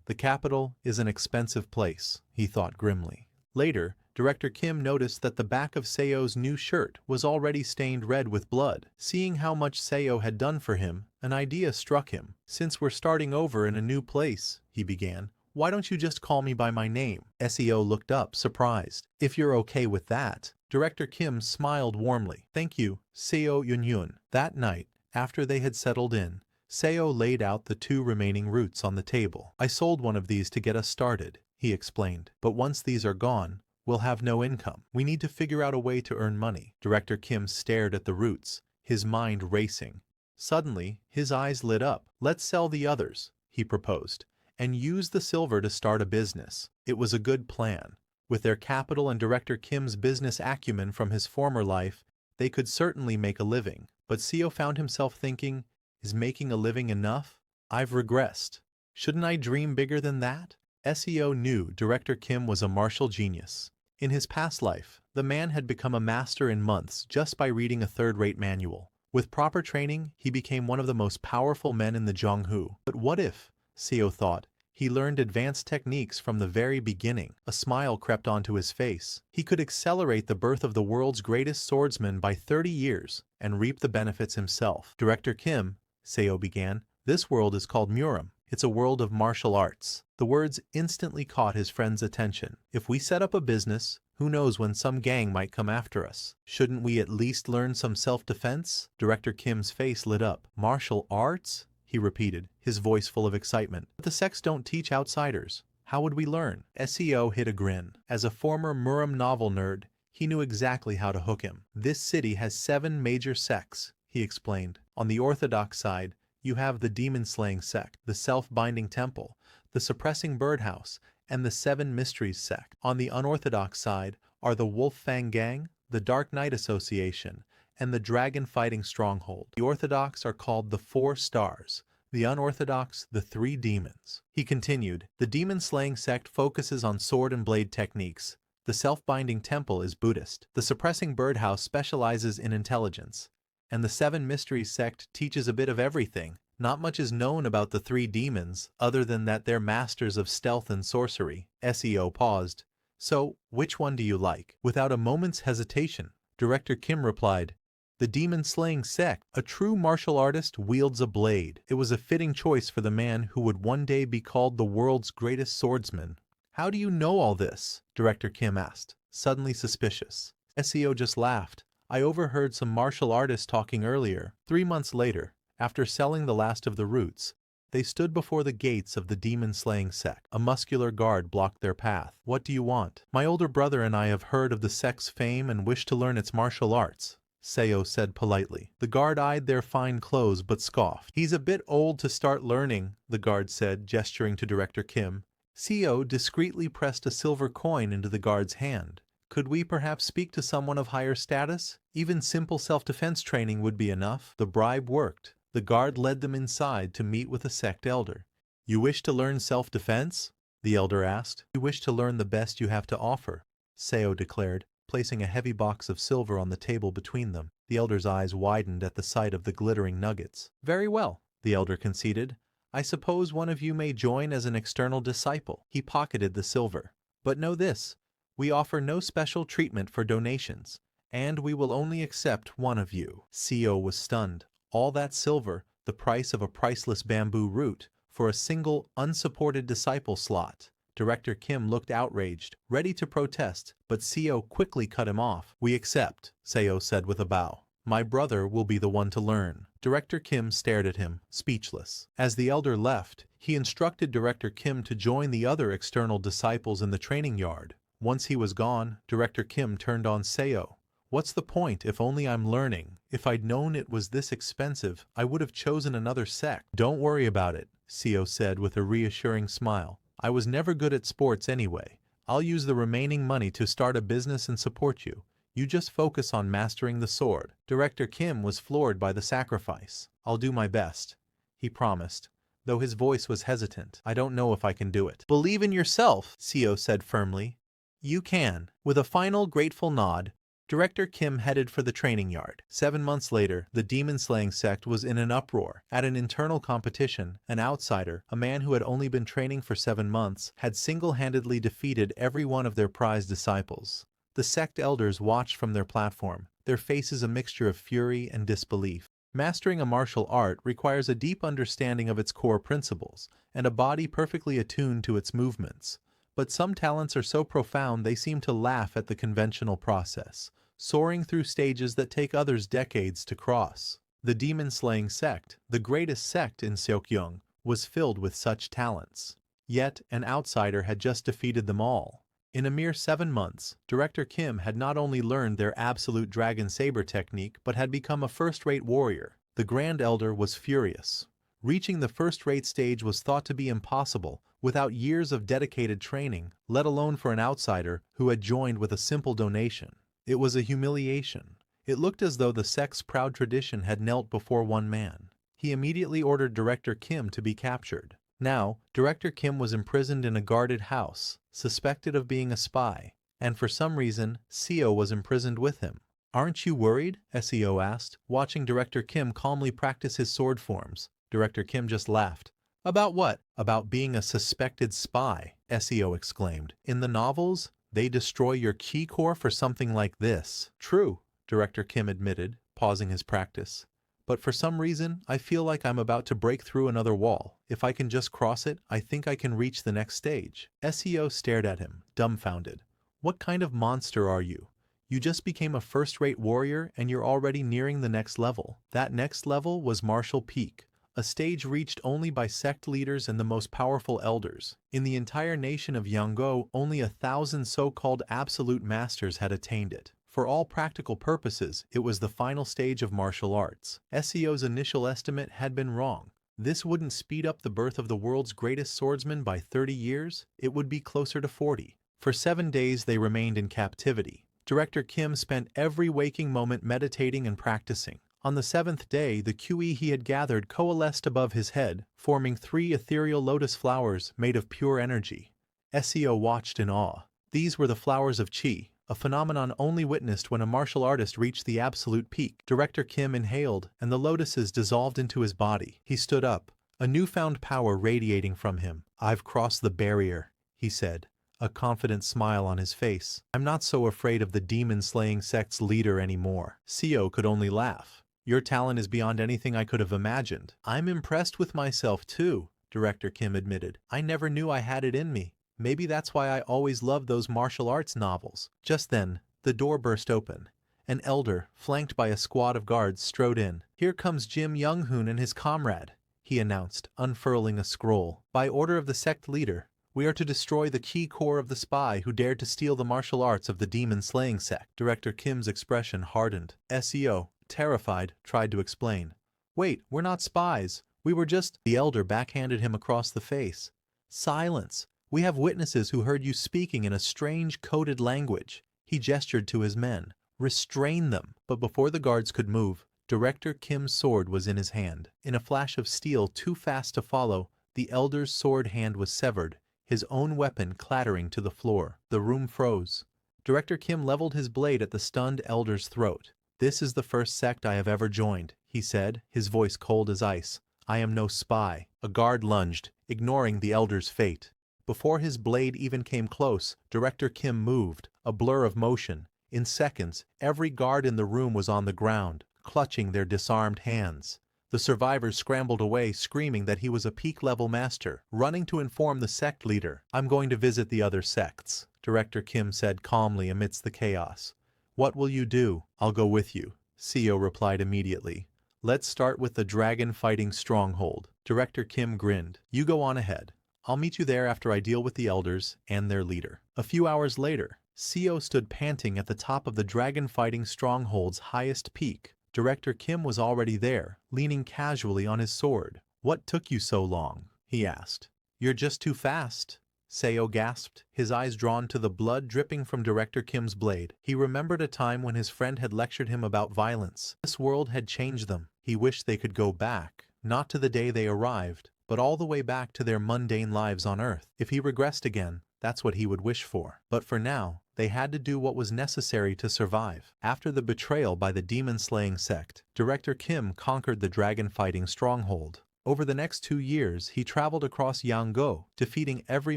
The capital is an expensive place, he thought grimly. Later, Director Kim noticed that the back of Seo's new shirt was already stained red with blood. Seeing how much Seo had done for him, an idea struck him. Since we're starting over in a new place, he began, why don't you just call me by my name? Seo looked up, surprised. If you're okay with that. Director Kim smiled warmly. Thank you, Seo Yunyun. That night, after they had settled in, Seo laid out the 2 remaining roots on the table. I sold one of these to get us started, he explained. But once these are gone, we'll have no income. We need to figure out a way to earn money. Director Kim stared at the roots, his mind racing. Suddenly, his eyes lit up. Let's sell the others, he proposed, and use the silver to start a business. It was a good plan. With their capital and Director Kim's business acumen from his former life, they could certainly make a living. But Seo found himself thinking, is making a living enough? I've regressed. Shouldn't I dream bigger than that? Seo knew Director Kim was a martial genius. In his past life, the man had become a master in months just by reading a third-rate manual. With proper training, he became one of the most powerful men in the Zhonghu. But what if, Seo thought, He learned advanced techniques from the very beginning. A smile crept onto his face. He could accelerate the birth of the world's greatest swordsman by 30 years and reap the benefits himself. Director Kim, Seo began, this world is called Murim. It's a world of martial arts. The words instantly caught his friend's attention. If we set up a business, who knows when some gang might come after us? Shouldn't we at least learn some self-defense? Director Kim's face lit up. Martial arts? He repeated, his voice full of excitement. But the sects don't teach outsiders. How would we learn? SEO hid a grin. As a former Murim novel nerd, he knew exactly how to hook him. This city has 7 major sects, he explained. On the orthodox side, you have the demon-slaying sect, the self-binding temple, the suppressing birdhouse, and the 7 mysteries sect. On the unorthodox side are the Wolf Fang Gang, the Dark Knight Association, and the dragon-fighting stronghold. The orthodox are called the 4 stars, the unorthodox the 3 demons. He continued, the demon-slaying sect focuses on sword and blade techniques. The self-binding temple is Buddhist. The suppressing birdhouse specializes in intelligence. And the 7 mysteries sect teaches a bit of everything. Not much is known about the 3 demons, other than that they're masters of stealth and sorcery. SEO paused. So, which one do you like? Without a moment's hesitation, Director Kim replied, the demon-slaying sect. A true martial artist wields a blade. It was a fitting choice for the man who would one day be called the world's greatest swordsman. How do you know all this? Director Kim asked, suddenly suspicious. SEO just laughed. I overheard some martial artists talking earlier. 3 months later, after selling the last of the roots, they stood before the gates of the demon-slaying sect. A muscular guard blocked their path. What do you want? My older brother and I have heard of the sect's fame and wish to learn its martial arts, Seo said politely. The guard eyed their fine clothes but scoffed. He's a bit old to start learning, the guard said, gesturing to Director Kim. Seo discreetly pressed a silver coin into the guard's hand. Could we perhaps speak to someone of higher status? Even simple self-defense training would be enough. The bribe worked. The guard led them inside to meet with a sect elder. You wish to learn self-defense? The elder asked. You wish to learn the best you have to offer, Seo declared, placing a heavy box of silver on the table between them. The elder's eyes widened at the sight of the glittering nuggets. Very well, the elder conceded. I suppose one of you may join as an external disciple. He pocketed the silver. But know this. We offer no special treatment for donations, and we will only accept one of you. Seo was stunned. All that silver, the price of a priceless bamboo root, for a single, unsupported disciple slot. Director Kim looked outraged, ready to protest, but Seo quickly cut him off. We accept, Seo said with a bow. My brother will be the one to learn. Director Kim stared at him, speechless. As the elder left, he instructed Director Kim to join the other external disciples in the training yard. Once he was gone, Director Kim turned on Seo. What's the point if only I'm learning? If I'd known it was this expensive, I would have chosen another sect. Don't worry about it, Seo said with a reassuring smile. I was never good at sports anyway. I'll use the remaining money to start a business and support you. You just focus on mastering the sword. Director Kim was floored by the sacrifice. I'll do my best, he promised, though his voice was hesitant. I don't know if I can do it. Believe in yourself, Seo said firmly. You can. With a final grateful nod, Director Kim headed for the training yard. 7 months later, the demon-slaying sect was in an uproar. At an internal competition, an outsider, a man who had only been training for 7 months, had single-handedly defeated every one of their prized disciples. The sect elders watched from their platform, their faces a mixture of fury and disbelief. Mastering a martial art requires a deep understanding of its core principles, and a body perfectly attuned to its movements. But some talents are so profound they seem to laugh at the conventional process, soaring through stages that take others decades to cross. The demon-slaying sect, the greatest sect in Seokyeong, was filled with such talents. Yet, an outsider had just defeated them all. In a mere 7 months, Director Kim had not only learned their absolute dragon saber technique, but had become a first-rate warrior. The Grand Elder was furious. Reaching the first-rate stage was thought to be impossible without years of dedicated training, let alone for an outsider who had joined with a simple donation. It was a humiliation. It looked as though the sect's proud tradition had knelt before one man. He immediately ordered Director Kim to be captured. Now, Director Kim was imprisoned in a guarded house, suspected of being a spy, and for some reason, Seo was imprisoned with him. Aren't you worried? Seo asked, watching Director Kim calmly practice his sword forms. Director Kim just laughed. About what? About being a suspected spy, SEO exclaimed. In the novels, they destroy your key core for something like this. True, Director Kim admitted, pausing his practice. But for some reason, I feel like I'm about to break through another wall. If I can just cross it, I think I can reach the next stage. SEO stared at him, dumbfounded. What kind of monster are you? You just became a first-rate warrior and you're already nearing the next level. That next level was Martial Peak, a stage reached only by sect leaders and the most powerful elders. In the entire nation of Yanggo, only 1,000 so-called absolute masters had attained it. For all practical purposes, it was the final stage of martial arts. SEO's initial estimate had been wrong. This wouldn't speed up the birth of the world's greatest swordsman by 30 years, it would be closer to 40. For 7 days they remained in captivity. Director Kim spent every waking moment meditating and practicing. On the 7th day, the QE he had gathered coalesced above his head, forming 3 ethereal lotus flowers made of pure energy. SEO watched in awe. These were the flowers of Qi, a phenomenon only witnessed when a martial artist reached the absolute peak. Director Kim inhaled, and the lotuses dissolved into his body. He stood up, a newfound power radiating from him. "I've crossed the barrier," he said, a confident smile on his face. "I'm not so afraid of the demon-slaying sect's leader anymore." SEO could only laugh. "Your talent is beyond anything I could have imagined." "I'm impressed with myself too," Director Kim admitted. "I never knew I had it in me. Maybe that's why I always loved those martial arts novels." Just then, the door burst open. An elder, flanked by a squad of guards, strode in. "Here comes Jim Young-hoon and his comrade," he announced, unfurling a scroll. "By order of the sect leader, we are to destroy the key core of the spy who dared to steal the martial arts of the demon-slaying sect." Director Kim's expression hardened. SEO, terrified, tried to explain. "Wait, we're not spies. We were just—" The elder backhanded him across the face. "Silence. We have witnesses who heard you speaking in a strange coded language." He gestured to his men. "Restrain them." But before the guards could move, Director Kim's sword was in his hand. In a flash of steel too fast to follow, the elder's sword hand was severed, his own weapon clattering to the floor. The room froze. Director Kim leveled his blade at the stunned elder's throat. "This is the first sect I have ever joined," he said, his voice cold as ice. "I am no spy." A guard lunged, ignoring the elder's fate. Before his blade even came close, Director Kim moved, a blur of motion. In seconds, every guard in the room was on the ground, clutching their disarmed hands. The survivors scrambled away, screaming that he was a peak-level master, running to inform the sect leader. "I'm going to visit the other sects," Director Kim said calmly amidst the chaos. "What will you do?" "I'll go with you," CEO replied immediately. "Let's start with the dragon-fighting stronghold." Director Kim grinned. "You go on ahead. I'll meet you there after I deal with the elders and their leader." A few hours later, CEO stood panting at the top of the dragon-fighting stronghold's highest peak. Director Kim was already there, leaning casually on his sword. "What took you so long?" he asked. "You're just too fast," Seo gasped, his eyes drawn to the blood dripping from Director Kim's blade. He remembered a time when his friend had lectured him about violence. This world had changed them. He wished they could go back, not to the day they arrived, but all the way back to their mundane lives on Earth. If he regressed again, that's what he would wish for. But for now, they had to do what was necessary to survive. After the betrayal by the demon-slaying sect, Director Kim conquered the dragon-fighting stronghold. Over the next 2 years, he traveled across Yanggo, defeating every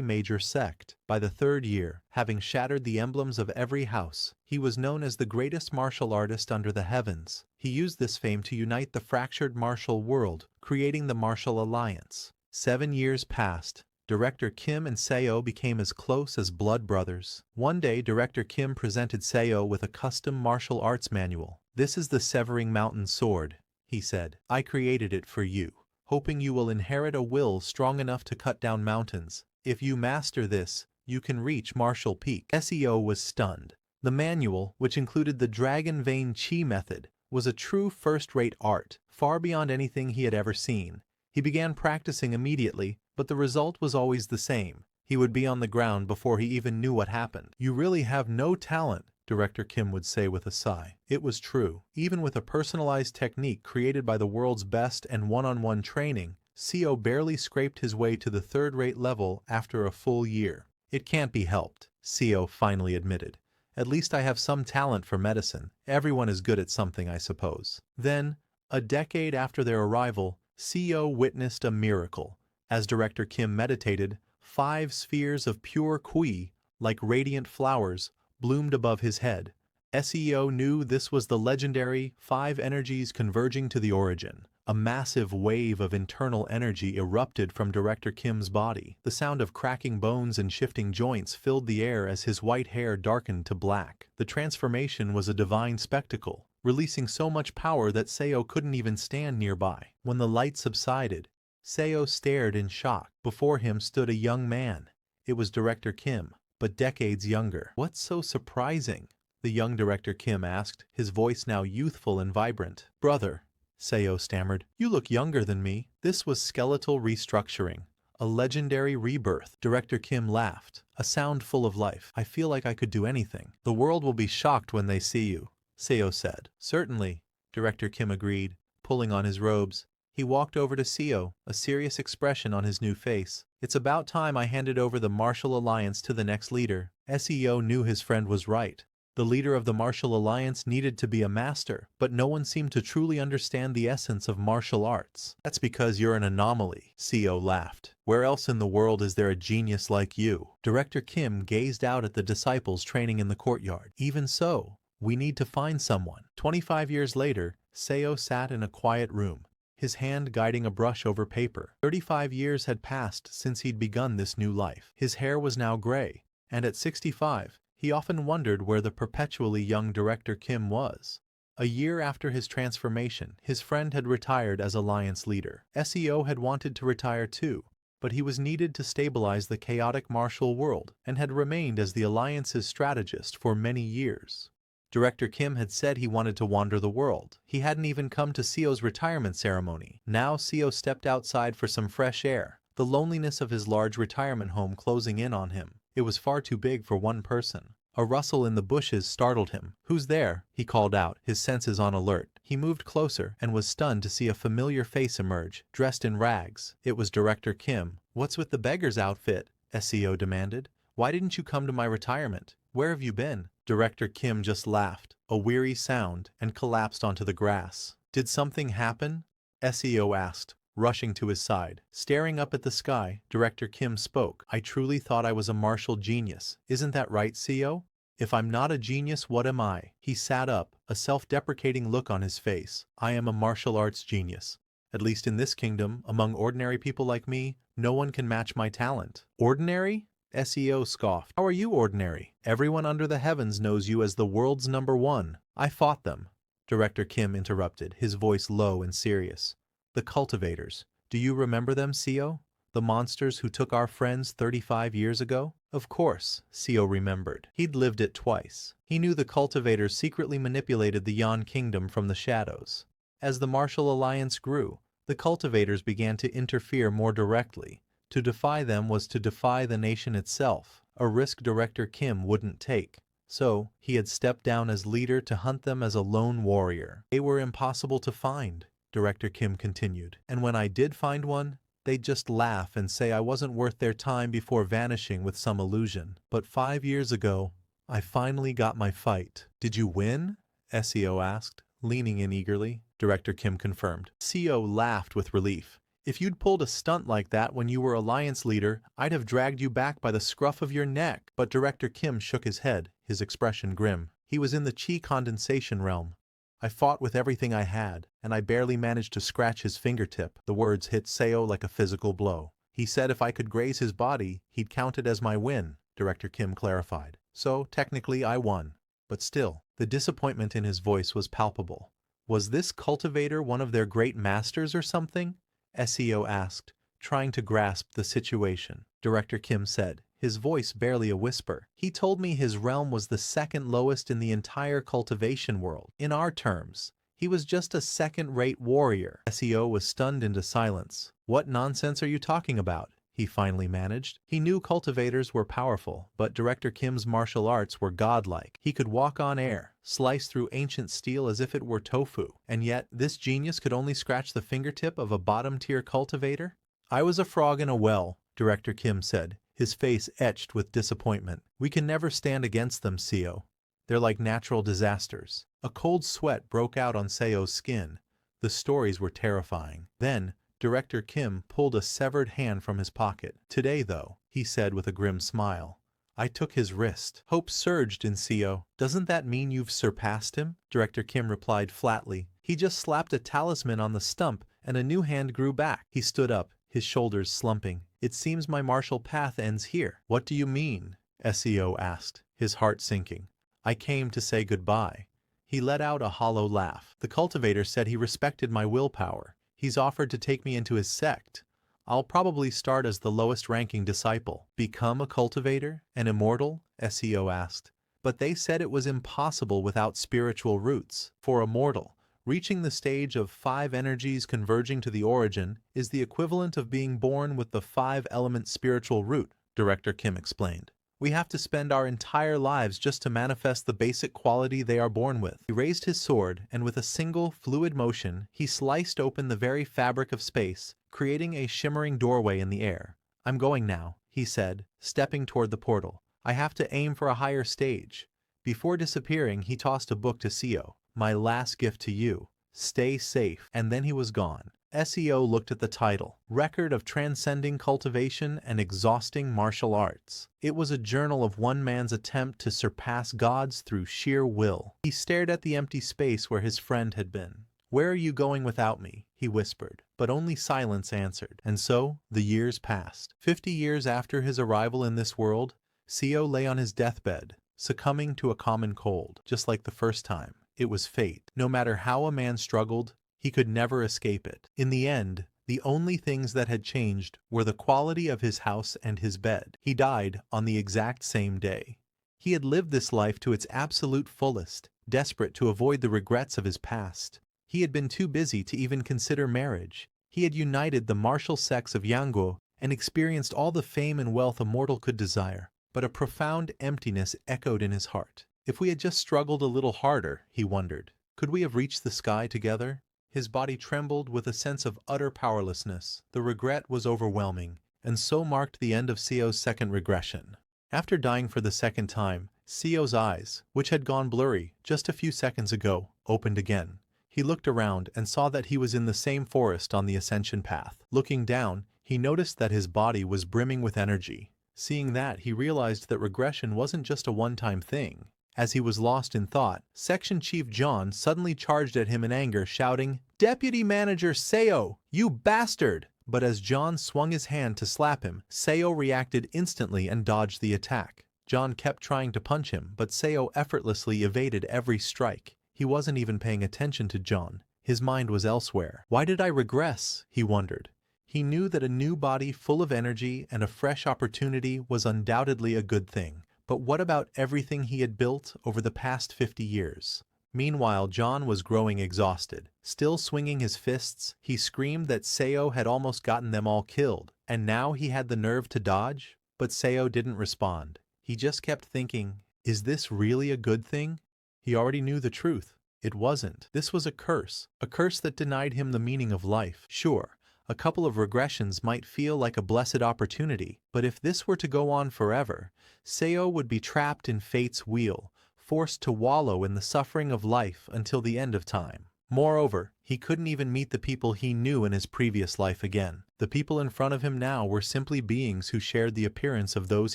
major sect. By the 3rd year, having shattered the emblems of every house, he was known as the greatest martial artist under the heavens. He used this fame to unite the fractured martial world, creating the Martial Alliance. 7 years passed. Director Kim and Seo became as close as blood brothers. One day, Director Kim presented Seo with a custom martial arts manual. "This is the Severing Mountain Sword," he said. "I created it for you, hoping you will inherit a will strong enough to cut down mountains. If you master this, you can reach Martial Peak." SEO was stunned. The manual, which included the Dragon Vein Qi method, was a true first-rate art, far beyond anything he had ever seen. He began practicing immediately, but the result was always the same. He would be on the ground before he even knew what happened. "You really have no talent," Director Kim would say with a sigh. It was true. Even with a personalized technique created by the world's best and one-on-one training, Seo barely scraped his way to the 3rd-rate level after a full year. "It can't be helped," Seo finally admitted. "At least I have some talent for medicine. Everyone is good at something, I suppose." Then, a decade after their arrival, Seo witnessed a miracle. As Director Kim meditated, 5 spheres of pure Kui, like radiant flowers, bloomed above his head. SEO knew this was the legendary 5 energies converging to the origin. A massive wave of internal energy erupted from Director Kim's body. The sound of cracking bones and shifting joints filled the air as his white hair darkened to black. The transformation was a divine spectacle, releasing so much power that Seo couldn't even stand nearby. When the light subsided, Seo stared in shock. Before him stood a young man. It was Director Kim, but decades younger. "What's so surprising?" the young Director Kim asked, his voice now youthful and vibrant. "Brother," Seo stammered, "you look younger than me." This was skeletal restructuring, a legendary rebirth. Director Kim laughed, a sound full of life. "I feel like I could do anything." "The world will be shocked when they see you," Seo said. "Certainly," Director Kim agreed, pulling on his robes. He walked over to Seo, a serious expression on his new face. "It's about time I handed over the martial alliance to the next leader." Seo knew his friend was right. The leader of the martial alliance needed to be a master, but no one seemed to truly understand the essence of martial arts. "That's because you're an anomaly," Seo laughed. "Where else in the world is there a genius like you?" Director Kim gazed out at the disciples training in the courtyard. "Even so, we need to find someone." 25 years later, Seo sat in a quiet room, his hand guiding a brush over paper. 35 years had passed since he'd begun this new life. His hair was now gray, and at 65, he often wondered where the perpetually young Director Kim was. A year after his transformation, his friend had retired as alliance leader. SEO had wanted to retire too, but he was needed to stabilize the chaotic martial world and had remained as the alliance's strategist for many years. Director Kim had said he wanted to wander the world. He hadn't even come to Seo's retirement ceremony. Now Seo stepped outside for some fresh air, the loneliness of his large retirement home closing in on him. It was far too big for one person. A rustle in the bushes startled him. "Who's there?" he called out, his senses on alert. He moved closer and was stunned to see a familiar face emerge, dressed in rags. It was Director Kim. "What's with the beggar's outfit?" SEO demanded. "Why didn't you come to my retirement? Where have you been?" Director Kim just laughed, a weary sound, and collapsed onto the grass. "Did something happen?" SEO asked, rushing to his side. Staring up at the sky, Director Kim spoke. "I truly thought I was a martial genius. Isn't that right, Seo? If I'm not a genius, what am I?" He sat up, a self-deprecating look on his face. "I am a martial arts genius. At least in this kingdom, among ordinary people like me, no one can match my talent." "Ordinary?" SEO scoffed. "How are you ordinary? Everyone under the heavens knows you as the world's #1. I fought them," Director Kim interrupted, his voice low and serious. "The cultivators. Do you remember them, Seo? The monsters who took our friends 35 years ago?" Of course, Seo remembered. He'd lived it twice. He knew the cultivators secretly manipulated the Yan Kingdom from the shadows. As the martial alliance grew, the cultivators began to interfere more directly. To defy them was to defy the nation itself, a risk Director Kim wouldn't take. So, he had stepped down as leader to hunt them as a lone warrior. "They were impossible to find," Director Kim continued. "And when I did find one, they'd just laugh and say I wasn't worth their time before vanishing with some illusion. But 5 years ago, I finally got my fight." "Did you win?" SEO asked, leaning in eagerly. Director Kim confirmed. Seo laughed with relief. "If you'd pulled a stunt like that when you were alliance leader, I'd have dragged you back by the scruff of your neck." But Director Kim shook his head, his expression grim. He was in the chi condensation realm. "I fought with everything I had, and I barely managed to scratch his fingertip." The words hit Seo like a physical blow. "He said if I could graze his body, he'd count it as my win," Director Kim clarified. "So, technically, I won. But still," the disappointment in his voice was palpable. "Was this cultivator one of their great masters or something?" SEO asked, trying to grasp the situation. Director Kim said, his voice barely a whisper. "He told me his realm was the second lowest in the entire cultivation world. In our terms, he was just a second-rate warrior." SEO was stunned into silence. "What nonsense are you talking about?" he finally managed. He knew cultivators were powerful, but Director Kim's martial arts were godlike. He could walk on air, slice through ancient steel as if it were tofu. And yet, this genius could only scratch the fingertip of a bottom-tier cultivator? "I was a frog in a well," Director Kim said, his face etched with disappointment. "We can never stand against them, Seo. They're like natural disasters." A cold sweat broke out on Seo's skin. The stories were terrifying. Then, Director Kim pulled a severed hand from his pocket. Today though, he said with a grim smile. I took his wrist. Hope surged in Seo. Doesn't that mean you've surpassed him? Director Kim replied flatly. He just slapped a talisman on the stump and a new hand grew back. He stood up, his shoulders slumping. It seems my martial path ends here. What do you mean? Seo asked, his heart sinking. I came to say goodbye. He let out a hollow laugh. The cultivator said he respected my willpower. He's offered to take me into his sect. I'll probably start as the lowest ranking disciple. Become a cultivator? An immortal? Seo asked. But they said it was impossible without spiritual roots. For a mortal, reaching the stage of 5 energies converging to the origin is the equivalent of being born with the 5-element spiritual root, Director Kim explained. We have to spend our entire lives just to manifest the basic quality they are born with. He raised his sword, and with a single, fluid motion, he sliced open the very fabric of space, creating a shimmering doorway in the air. I'm going now, he said, stepping toward the portal. I have to aim for a higher stage. Before disappearing, he tossed a book to Seo. My last gift to you. Stay safe. And then he was gone. Seo looked at the title, Record of Transcending Cultivation and Exhausting Martial Arts. It was a journal of one man's attempt to surpass gods through sheer will. He stared at the empty space where his friend had been. Where are you going without me? He whispered, but only silence answered. And so, the years passed. 50 years after his arrival in this world, Seo lay on his deathbed, succumbing to a common cold. Just like the first time, it was fate. No matter how a man struggled, he could never escape it. In the end, the only things that had changed were the quality of his house and his bed. He died on the exact same day. He had lived this life to its absolute fullest, desperate to avoid the regrets of his past. He had been too busy to even consider marriage. He had united the martial sects of Yangguo and experienced all the fame and wealth a mortal could desire. But a profound emptiness echoed in his heart. If we had just struggled a little harder, he wondered, could we have reached the sky together? His body trembled with a sense of utter powerlessness. The regret was overwhelming, and so marked the end of Seo's second regression. After dying for the second time, Seo's eyes, which had gone blurry just a few seconds ago, opened again. He looked around and saw that he was in the same forest on the ascension path. Looking down, he noticed that his body was brimming with energy. Seeing that, he realized that regression wasn't just a one-time thing. As he was lost in thought, Section Chief John suddenly charged at him in anger, shouting, "Deputy Manager Seo, you bastard!" But as John swung his hand to slap him, Seo reacted instantly and dodged the attack. John kept trying to punch him, but Seo effortlessly evaded every strike. He wasn't even paying attention to John. His mind was elsewhere. Why did I regress? He wondered. He knew that a new body full of energy and a fresh opportunity was undoubtedly a good thing. But what about everything he had built over the past 50 years? Meanwhile, John was growing exhausted. Still swinging his fists, he screamed that Seo had almost gotten them all killed, and now he had the nerve to dodge? But Seo didn't respond. He just kept thinking, is this really a good thing? He already knew the truth. It wasn't. This was a curse that denied him the meaning of life. Sure, a couple of regressions might feel like a blessed opportunity, but if this were to go on forever, Seo would be trapped in fate's wheel, forced to wallow in the suffering of life until the end of time. Moreover, he couldn't even meet the people he knew in his previous life again. The people in front of him now were simply beings who shared the appearance of those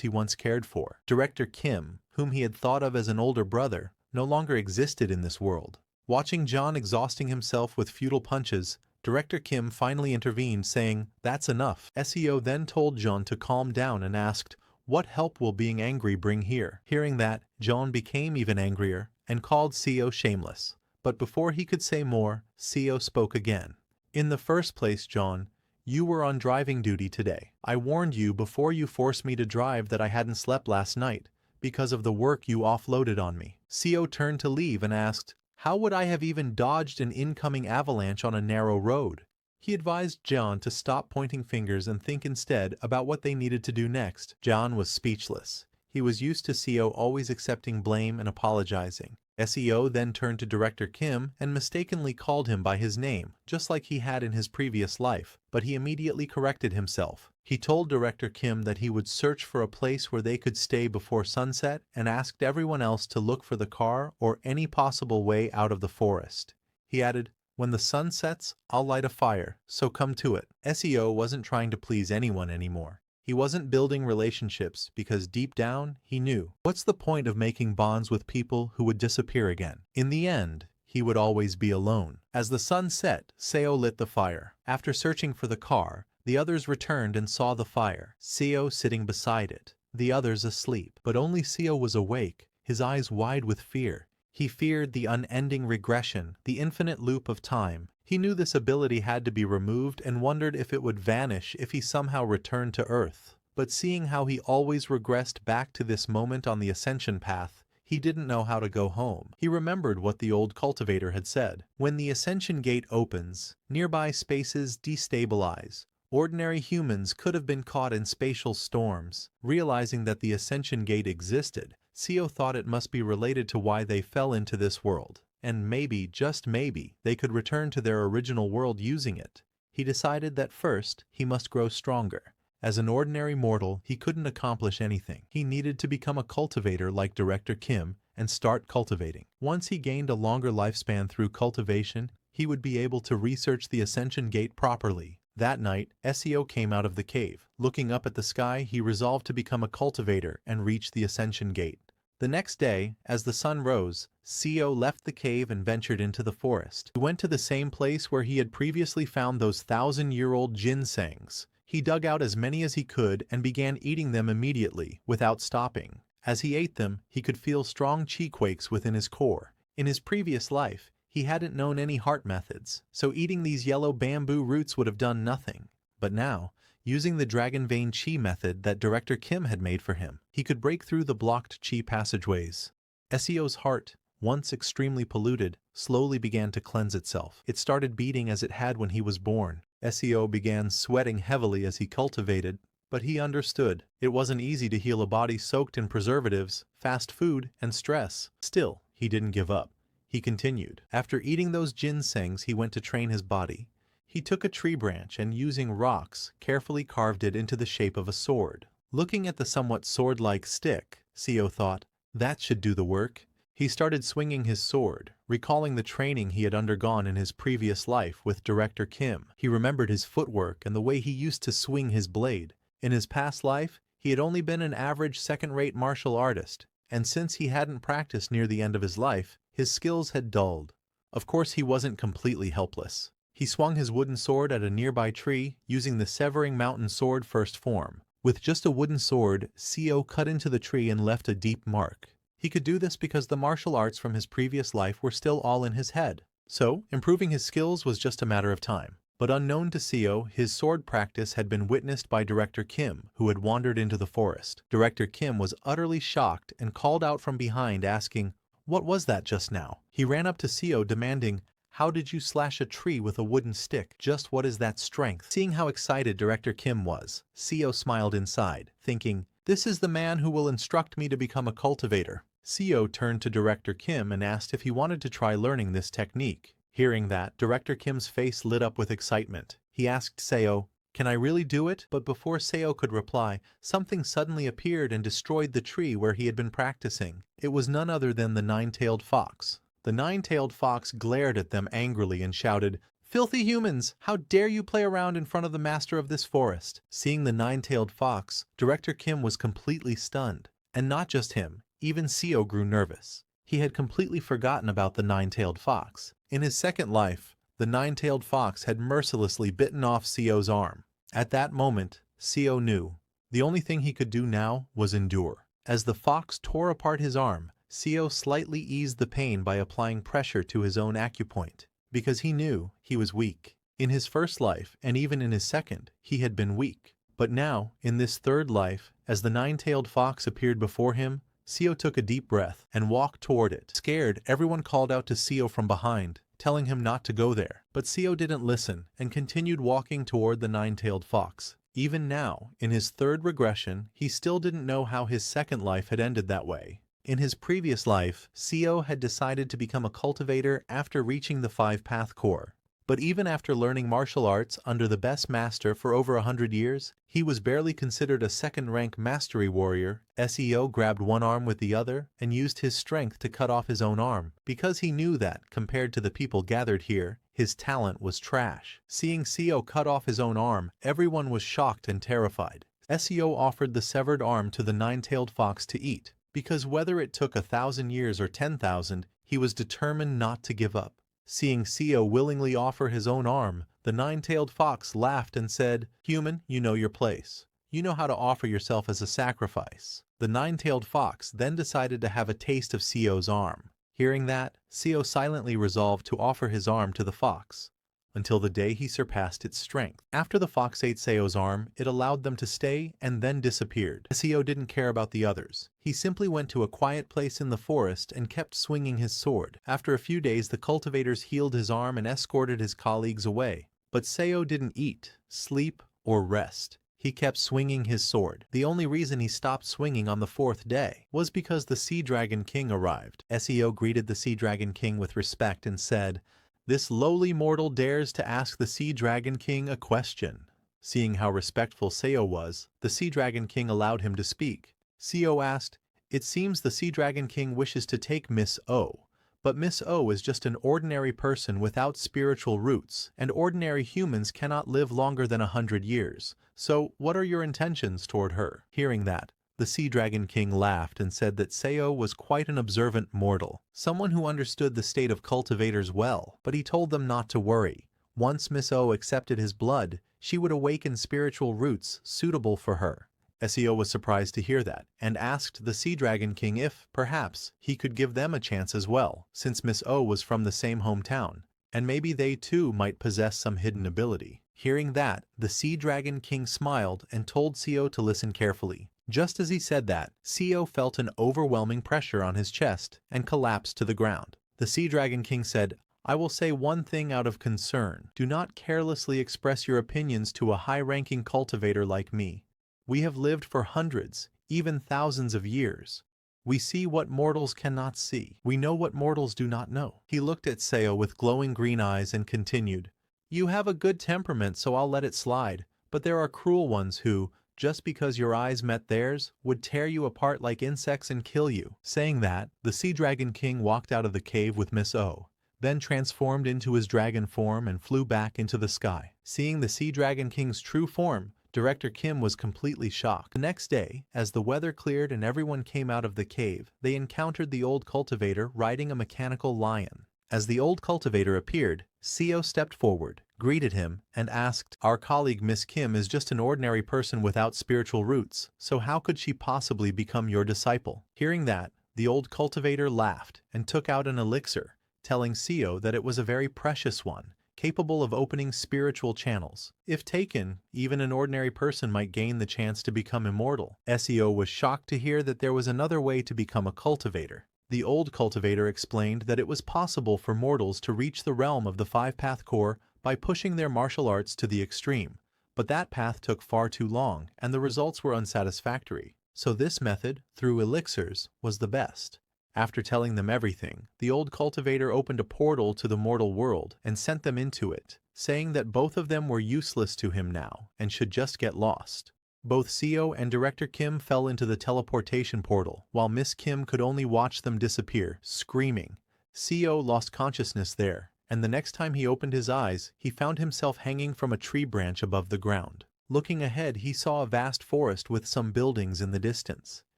he once cared for. Director Kim, whom he had thought of as an older brother, no longer existed in this world. Watching John exhausting himself with futile punches, Director Kim finally intervened, saying, "That's enough." Seo then told John to calm down and asked, "What help will being angry bring here?" Hearing that, John became even angrier and called Seo shameless. But before he could say more, Seo spoke again. "In the first place, John, you were on driving duty today. I warned you before you forced me to drive that I hadn't slept last night, because of the work you offloaded on me." Seo turned to leave and asked, "How would I have even dodged an incoming avalanche on a narrow road?" He advised John to stop pointing fingers and think instead about what they needed to do next. John was speechless. He was used to Seo always accepting blame and apologizing. Seo then turned to Director Kim and mistakenly called him by his name, just like he had in his previous life, but he immediately corrected himself. He told Director Kim that he would search for a place where they could stay before sunset and asked everyone else to look for the car or any possible way out of the forest. He added, When the sun sets, I'll light a fire, so come to it. SEO wasn't trying to please anyone anymore. He wasn't building relationships because deep down, he knew. What's the point of making bonds with people who would disappear again? In the end, he would always be alone. As the sun set, Seo lit the fire. After searching for the car, the others returned and saw the fire, Seo sitting beside it, the others asleep. But only Seo was awake, his eyes wide with fear. He feared the unending regression, the infinite loop of time. He knew this ability had to be removed and wondered if it would vanish if he somehow returned to Earth. But seeing how he always regressed back to this moment on the ascension path, he didn't know how to go home. He remembered what the old cultivator had said. When the ascension gate opens, nearby spaces destabilize. Ordinary humans could have been caught in spatial storms. Realizing that the ascension gate existed, Seo thought it must be related to why they fell into this world. And maybe, just maybe, they could return to their original world using it. He decided that first, he must grow stronger. As an ordinary mortal, he couldn't accomplish anything. He needed to become a cultivator like Director Kim and start cultivating. Once he gained a longer lifespan through cultivation, he would be able to research the ascension gate properly. That night, SEO came out of the cave. Looking up at the sky, he resolved to become a cultivator and reach the ascension gate. The next day, as the sun rose, Seo left the cave and ventured into the forest. He went to the same place where he had previously found those 1,000-year-old ginsengs. He dug out as many as he could and began eating them immediately, without stopping. As he ate them, he could feel strong chi quakes within his core. In his previous life, he hadn't known any heart methods, so eating these yellow bamboo roots would have done nothing. But now, using the Dragon Vein Chi method that Director Kim had made for him, he could break through the blocked chi passageways. SEO's heart, once extremely polluted, slowly began to cleanse itself. It started beating as it had when he was born. SEO began sweating heavily as he cultivated, but he understood. It wasn't easy to heal a body soaked in preservatives, fast food, and stress. Still, he didn't give up. He continued. After eating those ginsengs, he went to train his body. He took a tree branch and, using rocks, carefully carved it into the shape of a sword. Looking at the somewhat sword-like stick, Seo thought, that should do the work. He started swinging his sword, recalling the training he had undergone in his previous life with Director Kim. He remembered his footwork and the way he used to swing his blade. In his past life, he had only been an average second-rate martial artist, and since he hadn't practiced near the end of his life, his skills had dulled. Of course, he wasn't completely helpless. He swung his wooden sword at a nearby tree, using the Severing Mountain Sword first form. With just a wooden sword, Seo cut into the tree and left a deep mark. He could do this because the martial arts from his previous life were still all in his head. So, improving his skills was just a matter of time. But unknown to Seo, his sword practice had been witnessed by Director Kim, who had wandered into the forest. Director Kim was utterly shocked and called out from behind, asking, "What was that just now?" He ran up to Seo demanding, "How did you slash a tree with a wooden stick? Just what is that strength?" Seeing how excited Director Kim was, Seo smiled inside, thinking, "This is the man who will instruct me to become a cultivator." Seo turned to Director Kim and asked if he wanted to try learning this technique. Hearing that, Director Kim's face lit up with excitement. He asked Seo, "Can I really do it?" But before Seo could reply, something suddenly appeared and destroyed the tree where he had been practicing. It was none other than the nine-tailed fox. The nine-tailed fox glared at them angrily and shouted, "Filthy humans! How dare you play around in front of the master of this forest?" Seeing the nine-tailed fox, Director Kim was completely stunned. And not just him, even Seo grew nervous. He had completely forgotten about the nine-tailed fox. In his second life, the nine-tailed fox had mercilessly bitten off Seo's arm. At that moment, Seo knew. The only thing he could do now was endure. As the fox tore apart his arm, Seo slightly eased the pain by applying pressure to his own acupoint, because he knew he was weak. In his first life, and even in his second, he had been weak. But now, in this third life, as the nine-tailed fox appeared before him, Seo took a deep breath and walked toward it. Scared, everyone called out to Seo from behind, telling him not to go there. But Seo didn't listen and continued walking toward the nine-tailed fox. Even now, in his third regression, he still didn't know how his second life had ended that way. In his previous life, Seo had decided to become a cultivator after reaching the 5-path core. But even after learning martial arts under the best master for over 100 years, he was barely considered a second-rank mastery warrior. Seo grabbed one arm with the other and used his strength to cut off his own arm, because he knew that, compared to the people gathered here, his talent was trash. Seeing Seo cut off his own arm, everyone was shocked and terrified. Seo offered the severed arm to the nine-tailed fox to eat, because whether it took 1,000 years or 10,000, he was determined not to give up. Seeing Seo willingly offer his own arm, the nine-tailed fox laughed and said, "Human, you know your place. You know how to offer yourself as a sacrifice." The nine-tailed fox then decided to have a taste of Seo's arm. Hearing that, Seo silently resolved to offer his arm to the fox, until the day he surpassed its strength. After the fox ate Seo's arm, it allowed them to stay and then disappeared. Seo didn't care about the others. He simply went to a quiet place in the forest and kept swinging his sword. After a few days, the cultivators healed his arm and escorted his colleagues away. But Seo didn't eat, sleep, or rest. He kept swinging his sword. The only reason he stopped swinging on the 4th day was because the Sea Dragon King arrived. Seo greeted the Sea Dragon King with respect and said, "This lowly mortal dares to ask the Sea Dragon King a question." Seeing how respectful Seo was, the Sea Dragon King allowed him to speak. Seo asked, "It seems the Sea Dragon King wishes to take Miss O, but Miss O is just an ordinary person without spiritual roots, and ordinary humans cannot live longer than 100 years. So, what are your intentions toward her?" Hearing that, the Sea Dragon King laughed and said that Seo was quite an observant mortal, someone who understood the state of cultivators well, but he told them not to worry. Once Miss O accepted his blood, she would awaken spiritual roots suitable for her. Seo was surprised to hear that, and asked the Sea Dragon King if, perhaps, he could give them a chance as well, since Miss O was from the same hometown, and maybe they too might possess some hidden ability. Hearing that, the Sea Dragon King smiled and told Seo to listen carefully. Just as he said that, Seo felt an overwhelming pressure on his chest and collapsed to the ground. The Sea Dragon King said, "I will say one thing out of concern. Do not carelessly express your opinions to a high-ranking cultivator like me. We have lived for hundreds, even thousands of years. We see what mortals cannot see. We know what mortals do not know." He looked at Seo with glowing green eyes and continued, "You have a good temperament, so I'll let it slide, but there are cruel ones who, just because your eyes met theirs, would tear you apart like insects and kill you." Saying that, the Sea Dragon King walked out of the cave with Miss O, then transformed into his dragon form and flew back into the sky. Seeing the Sea Dragon King's true form, Director Kim was completely shocked. The next day, as the weather cleared and everyone came out of the cave, they encountered the old cultivator riding a mechanical lion. As the old cultivator appeared, Seo stepped forward, greeted him, and asked, "Our colleague Miss Kim is just an ordinary person without spiritual roots, so how could she possibly become your disciple?" Hearing that, the old cultivator laughed and took out an elixir, telling Seo that it was a very precious one, capable of opening spiritual channels. If taken, even an ordinary person might gain the chance to become immortal. Seo was shocked to hear that there was another way to become a cultivator. The old cultivator explained that it was possible for mortals to reach the realm of the five-path core by pushing their martial arts to the extreme, but that path took far too long and the results were unsatisfactory. So this method, through elixirs, was the best. After telling them everything, the old cultivator opened a portal to the mortal world and sent them into it, saying that both of them were useless to him now and should just get lost. Both Seo and Director Kim fell into the teleportation portal, while Miss Kim could only watch them disappear, screaming. Seo lost consciousness there, and the next time he opened his eyes, he found himself hanging from a tree branch above the ground. Looking ahead, he saw a vast forest with some buildings in the distance.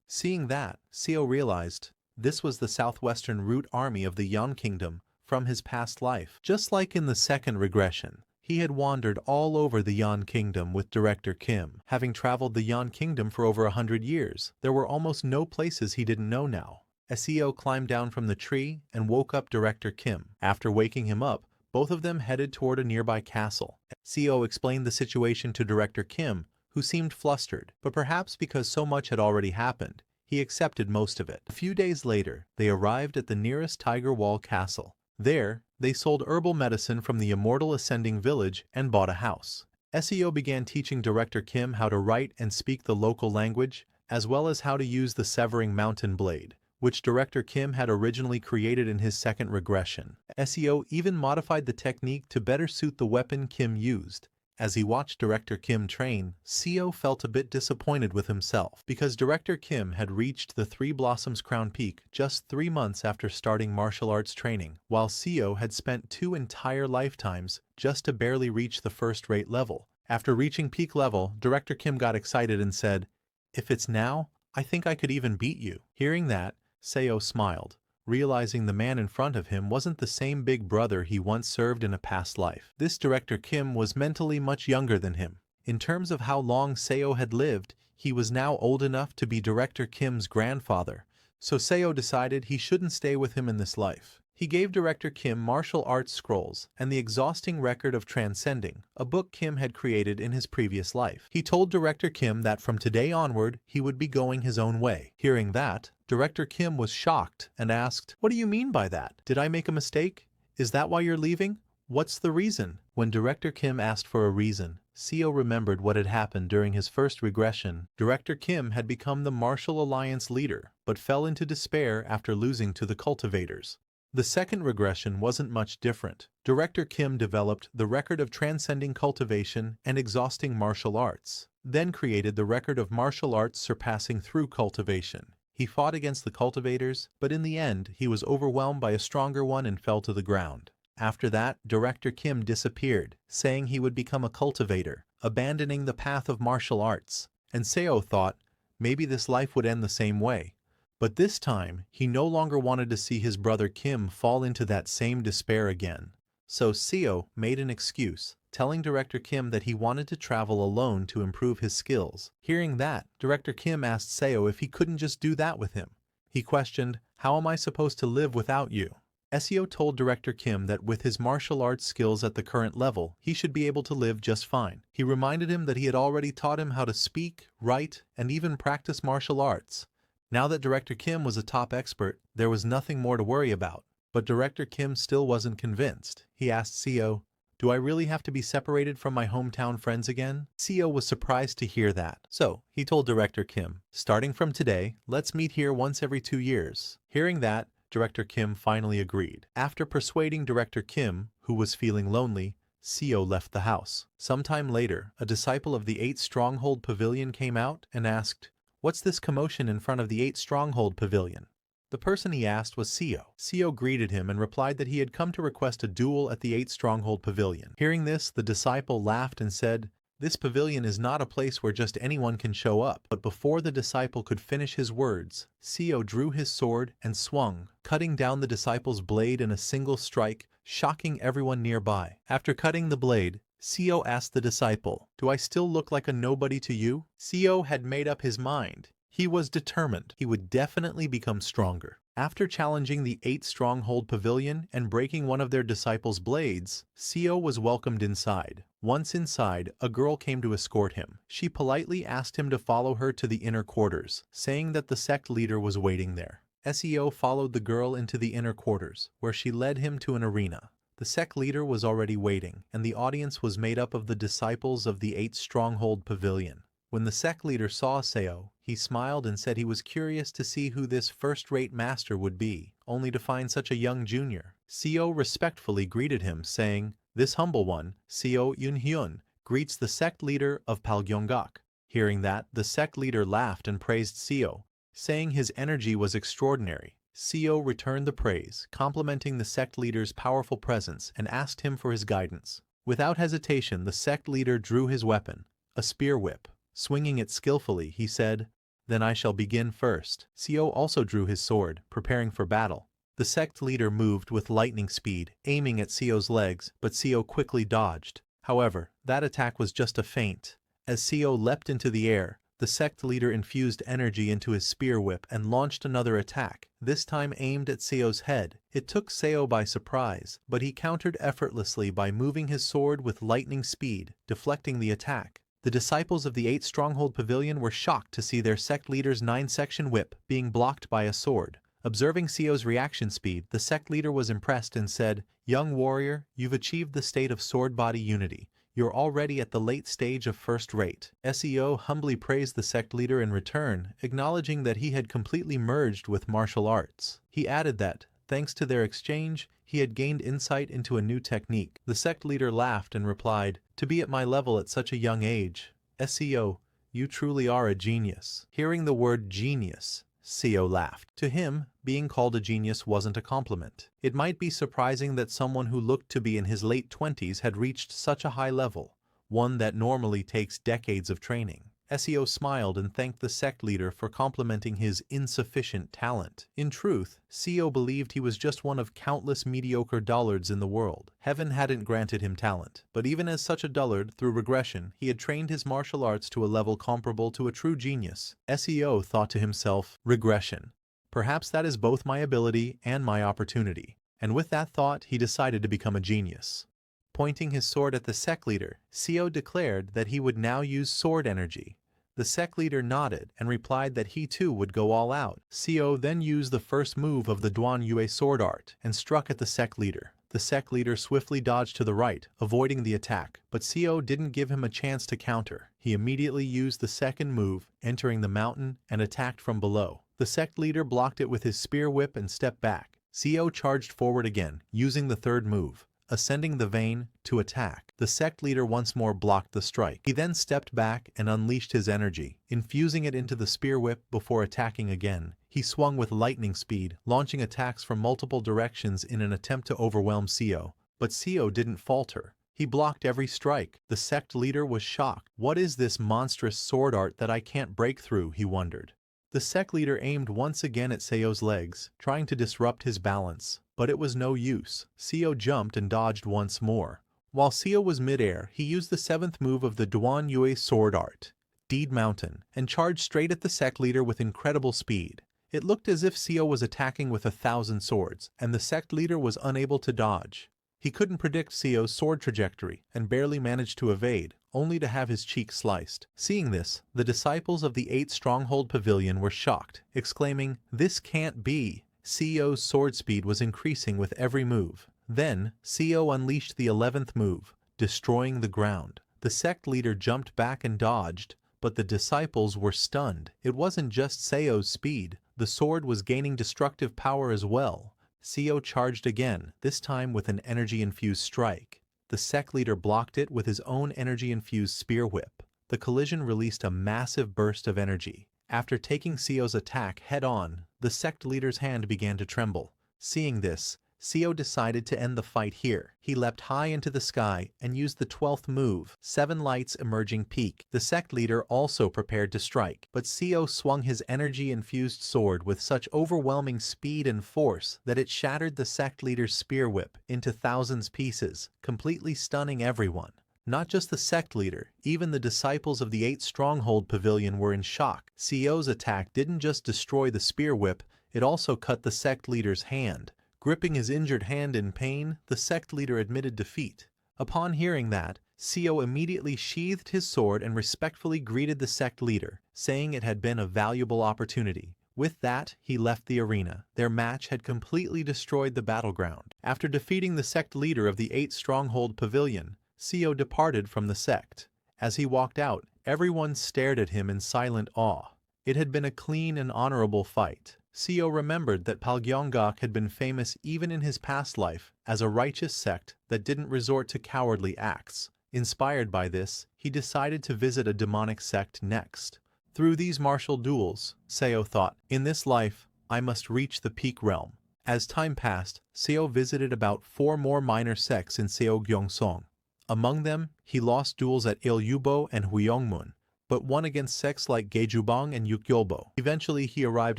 Seeing that, Seo realized this was the southwestern root army of the Yan Kingdom from his past life. Just like in the second regression, he had wandered all over the Yan Kingdom with Director Kim. Having traveled the Yan Kingdom for over 100 years, there were almost no places he didn't know now. Seo climbed down from the tree and woke up Director Kim. After waking him up, both of them headed toward a nearby castle. Seo explained the situation to Director Kim, who seemed flustered, but perhaps because so much had already happened, he accepted most of it. A few days later, they arrived at the nearest Tiger Wall Castle. There, they sold herbal medicine from the Immortal Ascending Village and bought a house. Seo began teaching Director Kim how to write and speak the local language, as well as how to use the Severing Mountain Blade, which Director Kim had originally created in his second regression. SEO even modified the technique to better suit the weapon Kim used. As he watched Director Kim train, Seo felt a bit disappointed with himself because Director Kim had reached the Three Blossoms Crown Peak just 3 months after starting martial arts training, while Seo had spent 2 entire lifetimes just to barely reach the first-rate level. After reaching peak level, Director Kim got excited and said, "If it's now, I think I could even beat you." Hearing that, Seo smiled, realizing the man in front of him wasn't the same big brother he once served in a past life. This Director Kim was mentally much younger than him. In terms of how long Seo had lived, he was now old enough to be Director Kim's grandfather, so Seo decided he shouldn't stay with him in this life. He gave Director Kim martial arts scrolls and the exhausting record of transcending, a book Kim had created in his previous life. He told Director Kim that from today onward, he would be going his own way. Hearing that, Director Kim was shocked and asked, "What do you mean by that? Did I make a mistake? Is that why you're leaving? What's the reason?" When Director Kim asked for a reason, Seo remembered what had happened during his first regression. Director Kim had become the Martial Alliance leader, but fell into despair after losing to the Cultivators. The second regression wasn't much different. Director Kim developed the record of transcending cultivation and exhausting martial arts, then created the record of martial arts surpassing through cultivation. He fought against the cultivators, but in the end, he was overwhelmed by a stronger one and fell to the ground. After that, Director Kim disappeared, saying he would become a cultivator, abandoning the path of martial arts. And Seo thought, maybe this life would end the same way. But this time, he no longer wanted to see his brother Kim fall into that same despair again. So Seo made an excuse, telling Director Kim that he wanted to travel alone to improve his skills. Hearing that, Director Kim asked Seo if he couldn't just do that with him. He questioned, "How am I supposed to live without you?" Seo told Director Kim that with his martial arts skills at the current level, he should be able to live just fine. He reminded him that he had already taught him how to speak, write, and even practice martial arts. Now that Director Kim was a top expert, there was nothing more to worry about. But Director Kim still wasn't convinced. He asked Seo, "Do I really have to be separated from my hometown friends again?" Seo was surprised to hear that. So, he told Director Kim, "Starting from today, let's meet here once every 2 years." Hearing that, Director Kim finally agreed. After persuading Director Kim, who was feeling lonely, Seo left the house. Sometime later, a disciple of the 8 Stronghold Pavilion came out and asked, "What's this commotion in front of the 8 Stronghold Pavilion?" The person he asked was Seo. Seo greeted him and replied that he had come to request a duel at the 8 Stronghold Pavilion. Hearing this, the disciple laughed and said, "This pavilion is not a place where just anyone can show up." But before the disciple could finish his words, Seo drew his sword and swung, cutting down the disciple's blade in a single strike, shocking everyone nearby. After cutting the blade, Seo asked the disciple, "Do I still look like a nobody to you?" Seo had made up his mind. He was determined. He would definitely become stronger. After challenging the 8 Stronghold Pavilion and breaking one of their disciples' blades, Seo was welcomed inside. Once inside, a girl came to escort him. She politely asked him to follow her to the inner quarters, saying that the sect leader was waiting there. Seo followed the girl into the inner quarters, where she led him to an arena. The sect leader was already waiting, and the audience was made up of the disciples of the 8 Stronghold Pavilion. When the sect leader saw Seo, he smiled and said he was curious to see who this first-rate master would be, only to find such a young junior. Seo respectfully greeted him, saying, "This humble one, Seo Yun-hyun, greets the sect leader of Palgyeonggak." Hearing that, the sect leader laughed and praised Seo, saying his energy was extraordinary. Seo returned the praise, complimenting the sect leader's powerful presence, and asked him for his guidance. Without hesitation, the sect leader drew his weapon, a spear whip. Swinging it skillfully, he said, "Then I shall begin first." Seo also drew his sword, preparing for battle. The sect leader moved with lightning speed, aiming at Seo's legs, but Seo quickly dodged. However, that attack was just a feint. As Seo leapt into the air, the sect leader infused energy into his spear whip and launched another attack, this time aimed at Seo's head. It took Seo by surprise, but he countered effortlessly by moving his sword with lightning speed, deflecting the attack. The disciples of the 8 Stronghold Pavilion were shocked to see their sect leader's 9-section whip being blocked by a sword. Observing Seo's reaction speed, the sect leader was impressed and said, "Young warrior, you've achieved the state of sword-body unity. you're already at the late stage of first rate. SEO humbly praised the sect leader in return, acknowledging that he had completely merged with martial arts. He added that, thanks to their exchange, he had gained insight into a new technique. The sect leader laughed and replied, "To be at my level at such a young age, SEO, you truly are a genius." Hearing the word genius, Seo laughed. To him, being called a genius wasn't a compliment. It might be surprising that someone who looked to be in his late 20s had reached such a high level, one that normally takes decades of training. Seo smiled and thanked the sect leader for complimenting his insufficient talent. In truth, Seo believed he was just one of countless mediocre dullards in the world. Heaven hadn't granted him talent, but even as such a dullard, through regression, he had trained his martial arts to a level comparable to a true genius. Seo thought to himself, regression. Perhaps that is both my ability and my opportunity. And with that thought, he decided to become a genius. Pointing his sword at the sect leader, Seo declared that he would now use sword energy. The sect leader nodded and replied that he too would go all out. Seo then used the first move of the Duan Yue sword art and struck at the sect leader. The sect leader swiftly dodged to the right, avoiding the attack, but Seo didn't give him a chance to counter. He immediately used the second move, entering the mountain, and attacked from below. The sect leader blocked it with his spear whip and stepped back. Seo charged forward again, using the third move, ascending the vein, to attack. The sect leader once more blocked the strike. He then stepped back and unleashed his energy, infusing it into the spear whip before attacking again. He swung with lightning speed, launching attacks from multiple directions in an attempt to overwhelm Seo. But Seo didn't falter. He blocked every strike. The sect leader was shocked. What is this monstrous sword art that I can't break through, he wondered. The sect leader aimed once again at Seo's legs, trying to disrupt his balance, but it was no use. Seo jumped and dodged once more. While Seo was midair, he used the seventh move of the Duan Yue sword art, Deed Mountain, and charged straight at the sect leader with incredible speed. It looked as if Seo was attacking with 1,000 swords, and the sect leader was unable to dodge. He couldn't predict Seo's sword trajectory and barely managed to evade, only to have his cheek sliced. Seeing this, the disciples of the 8 Stronghold Pavilion were shocked, exclaiming, "This can't be!" Seo's sword speed was increasing with every move. Then, Seo unleashed the 11th move, destroying the ground. The sect leader jumped back and dodged, but the disciples were stunned. It wasn't just Seo's speed, the sword was gaining destructive power as well. Seo charged again, this time with an energy-infused strike. The sect leader blocked it with his own energy-infused spear whip. The collision released a massive burst of energy. After taking Seo's attack head-on, the sect leader's hand began to tremble. Seeing this, Seo decided to end the fight here. He leapt high into the sky and used the 12th move, 7 Lights Emerging Peak. The sect leader also prepared to strike, but Seo swung his energy-infused sword with such overwhelming speed and force that it shattered the sect leader's spear whip into thousands pieces, completely stunning everyone. Not just the sect leader, even the disciples of the 8 Stronghold Pavilion were in shock. Seo's attack didn't just destroy the spear whip, it also cut the sect leader's hand. Gripping his injured hand in pain, the sect leader admitted defeat. Upon hearing that, Seo immediately sheathed his sword and respectfully greeted the sect leader, saying it had been a valuable opportunity. With that, he left the arena. Their match had completely destroyed the battleground. After defeating the sect leader of the 8 Stronghold Pavilion, Seo departed from the sect. As he walked out, everyone stared at him in silent awe. It had been a clean and honorable fight. Seo remembered that Palgyeonggak had been famous even in his past life as a righteous sect that didn't resort to cowardly acts. Inspired by this, he decided to visit a demonic sect next. Through these martial duels, Seo thought, in this life, I must reach the peak realm. As time passed, Seo visited about 4 more minor sects in Seogyeongsong. Among them, he lost duels at Iljubo and Hyeongmun, but won against sects like Gaejubang and Yukgyolbo. Eventually, he arrived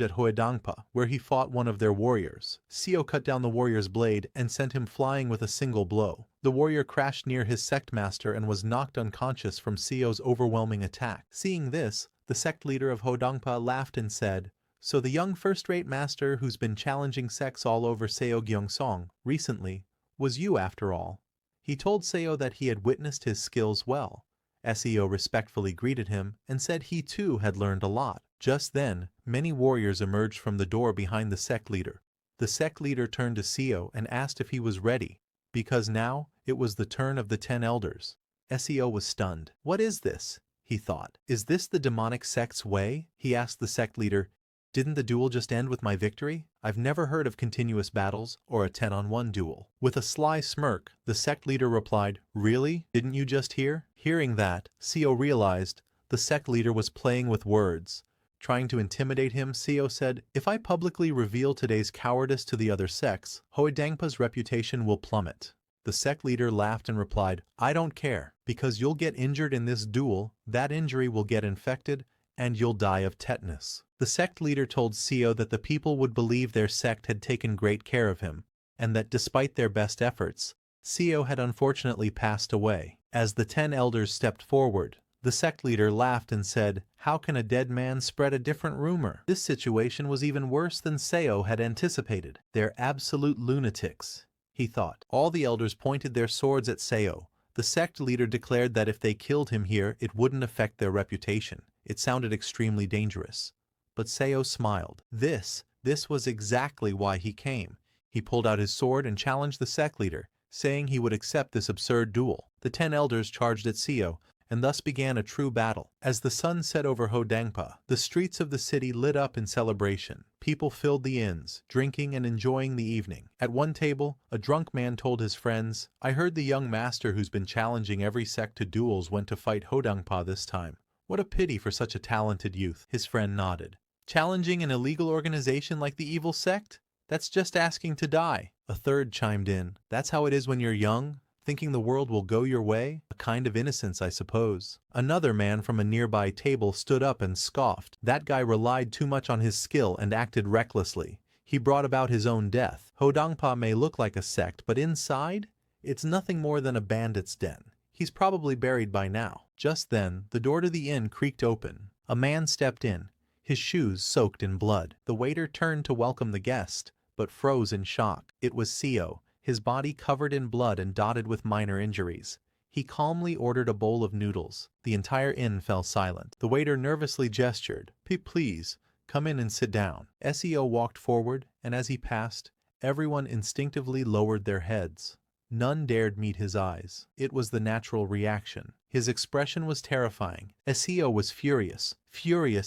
at Hoedangpa, where he fought one of their warriors. Seo cut down the warrior's blade and sent him flying with a single blow. The warrior crashed near his sect master and was knocked unconscious from Seo's overwhelming attack. Seeing this, the sect leader of Hoedangpa laughed and said, "So the young first-rate master who's been challenging sects all over Seogyeongsong recently was you after all." He told Seo that he had witnessed his skills well. Seo respectfully greeted him and said he too had learned a lot. Just then, many warriors emerged from the door behind the sect leader. The sect leader turned to Seo and asked if he was ready, because now it was the turn of the 10 elders. Seo was stunned. What is this? He thought. Is this the demonic sect's way? He asked the sect leader. Didn't the duel just end with my victory? I've never heard of continuous battles or a 10-on-1 duel. With a sly smirk, the sect leader replied, Really? Didn't you just hear? Hearing that, Seo realized the sect leader was playing with words. Trying to intimidate him, Seo said, If I publicly reveal today's cowardice to the other sects, Hoedangpa's reputation will plummet. The sect leader laughed and replied, I don't care, because you'll get injured in this duel, that injury will get infected, and you'll die of tetanus. The sect leader told Seo that the people would believe their sect had taken great care of him, and that despite their best efforts, Seo had unfortunately passed away. As the 10 elders stepped forward, the sect leader laughed and said, How can a dead man spread a different rumor? This situation was even worse than Seo had anticipated. They're absolute lunatics, he thought. All the elders pointed their swords at Seo. The sect leader declared that if they killed him here, it wouldn't affect their reputation. It sounded extremely dangerous. But Seo smiled. This was exactly why he came. He pulled out his sword and challenged the sect leader, saying he would accept this absurd duel. The 10 elders charged at Seo, and thus began a true battle. As the sun set over Hoedangpa, the streets of the city lit up in celebration. People filled the inns, drinking and enjoying the evening. At one table, a drunk man told his friends, I heard the young master who's been challenging every sect to duels went to fight Hoedangpa this time. What a pity for such a talented youth. His friend nodded. Challenging an illegal organization like the evil sect? That's just asking to die. A third chimed in. That's how it is when you're young, thinking the world will go your way? A kind of innocence, I suppose. Another man from a nearby table stood up and scoffed. That guy relied too much on his skill and acted recklessly. He brought about his own death. Hoedangpa may look like a sect, but inside, it's nothing more than a bandit's den. He's probably buried by now. Just then, the door to the inn creaked open. A man stepped in, his shoes soaked in blood. The waiter turned to welcome the guest, but froze in shock. It was Seo, his body covered in blood and dotted with minor injuries. He calmly ordered a bowl of noodles. The entire inn fell silent. The waiter nervously gestured. Please, come in and sit down. Seo walked forward, and as he passed, everyone instinctively lowered their heads. None dared meet his eyes. It was the natural reaction. His expression was terrifying. Seo was furious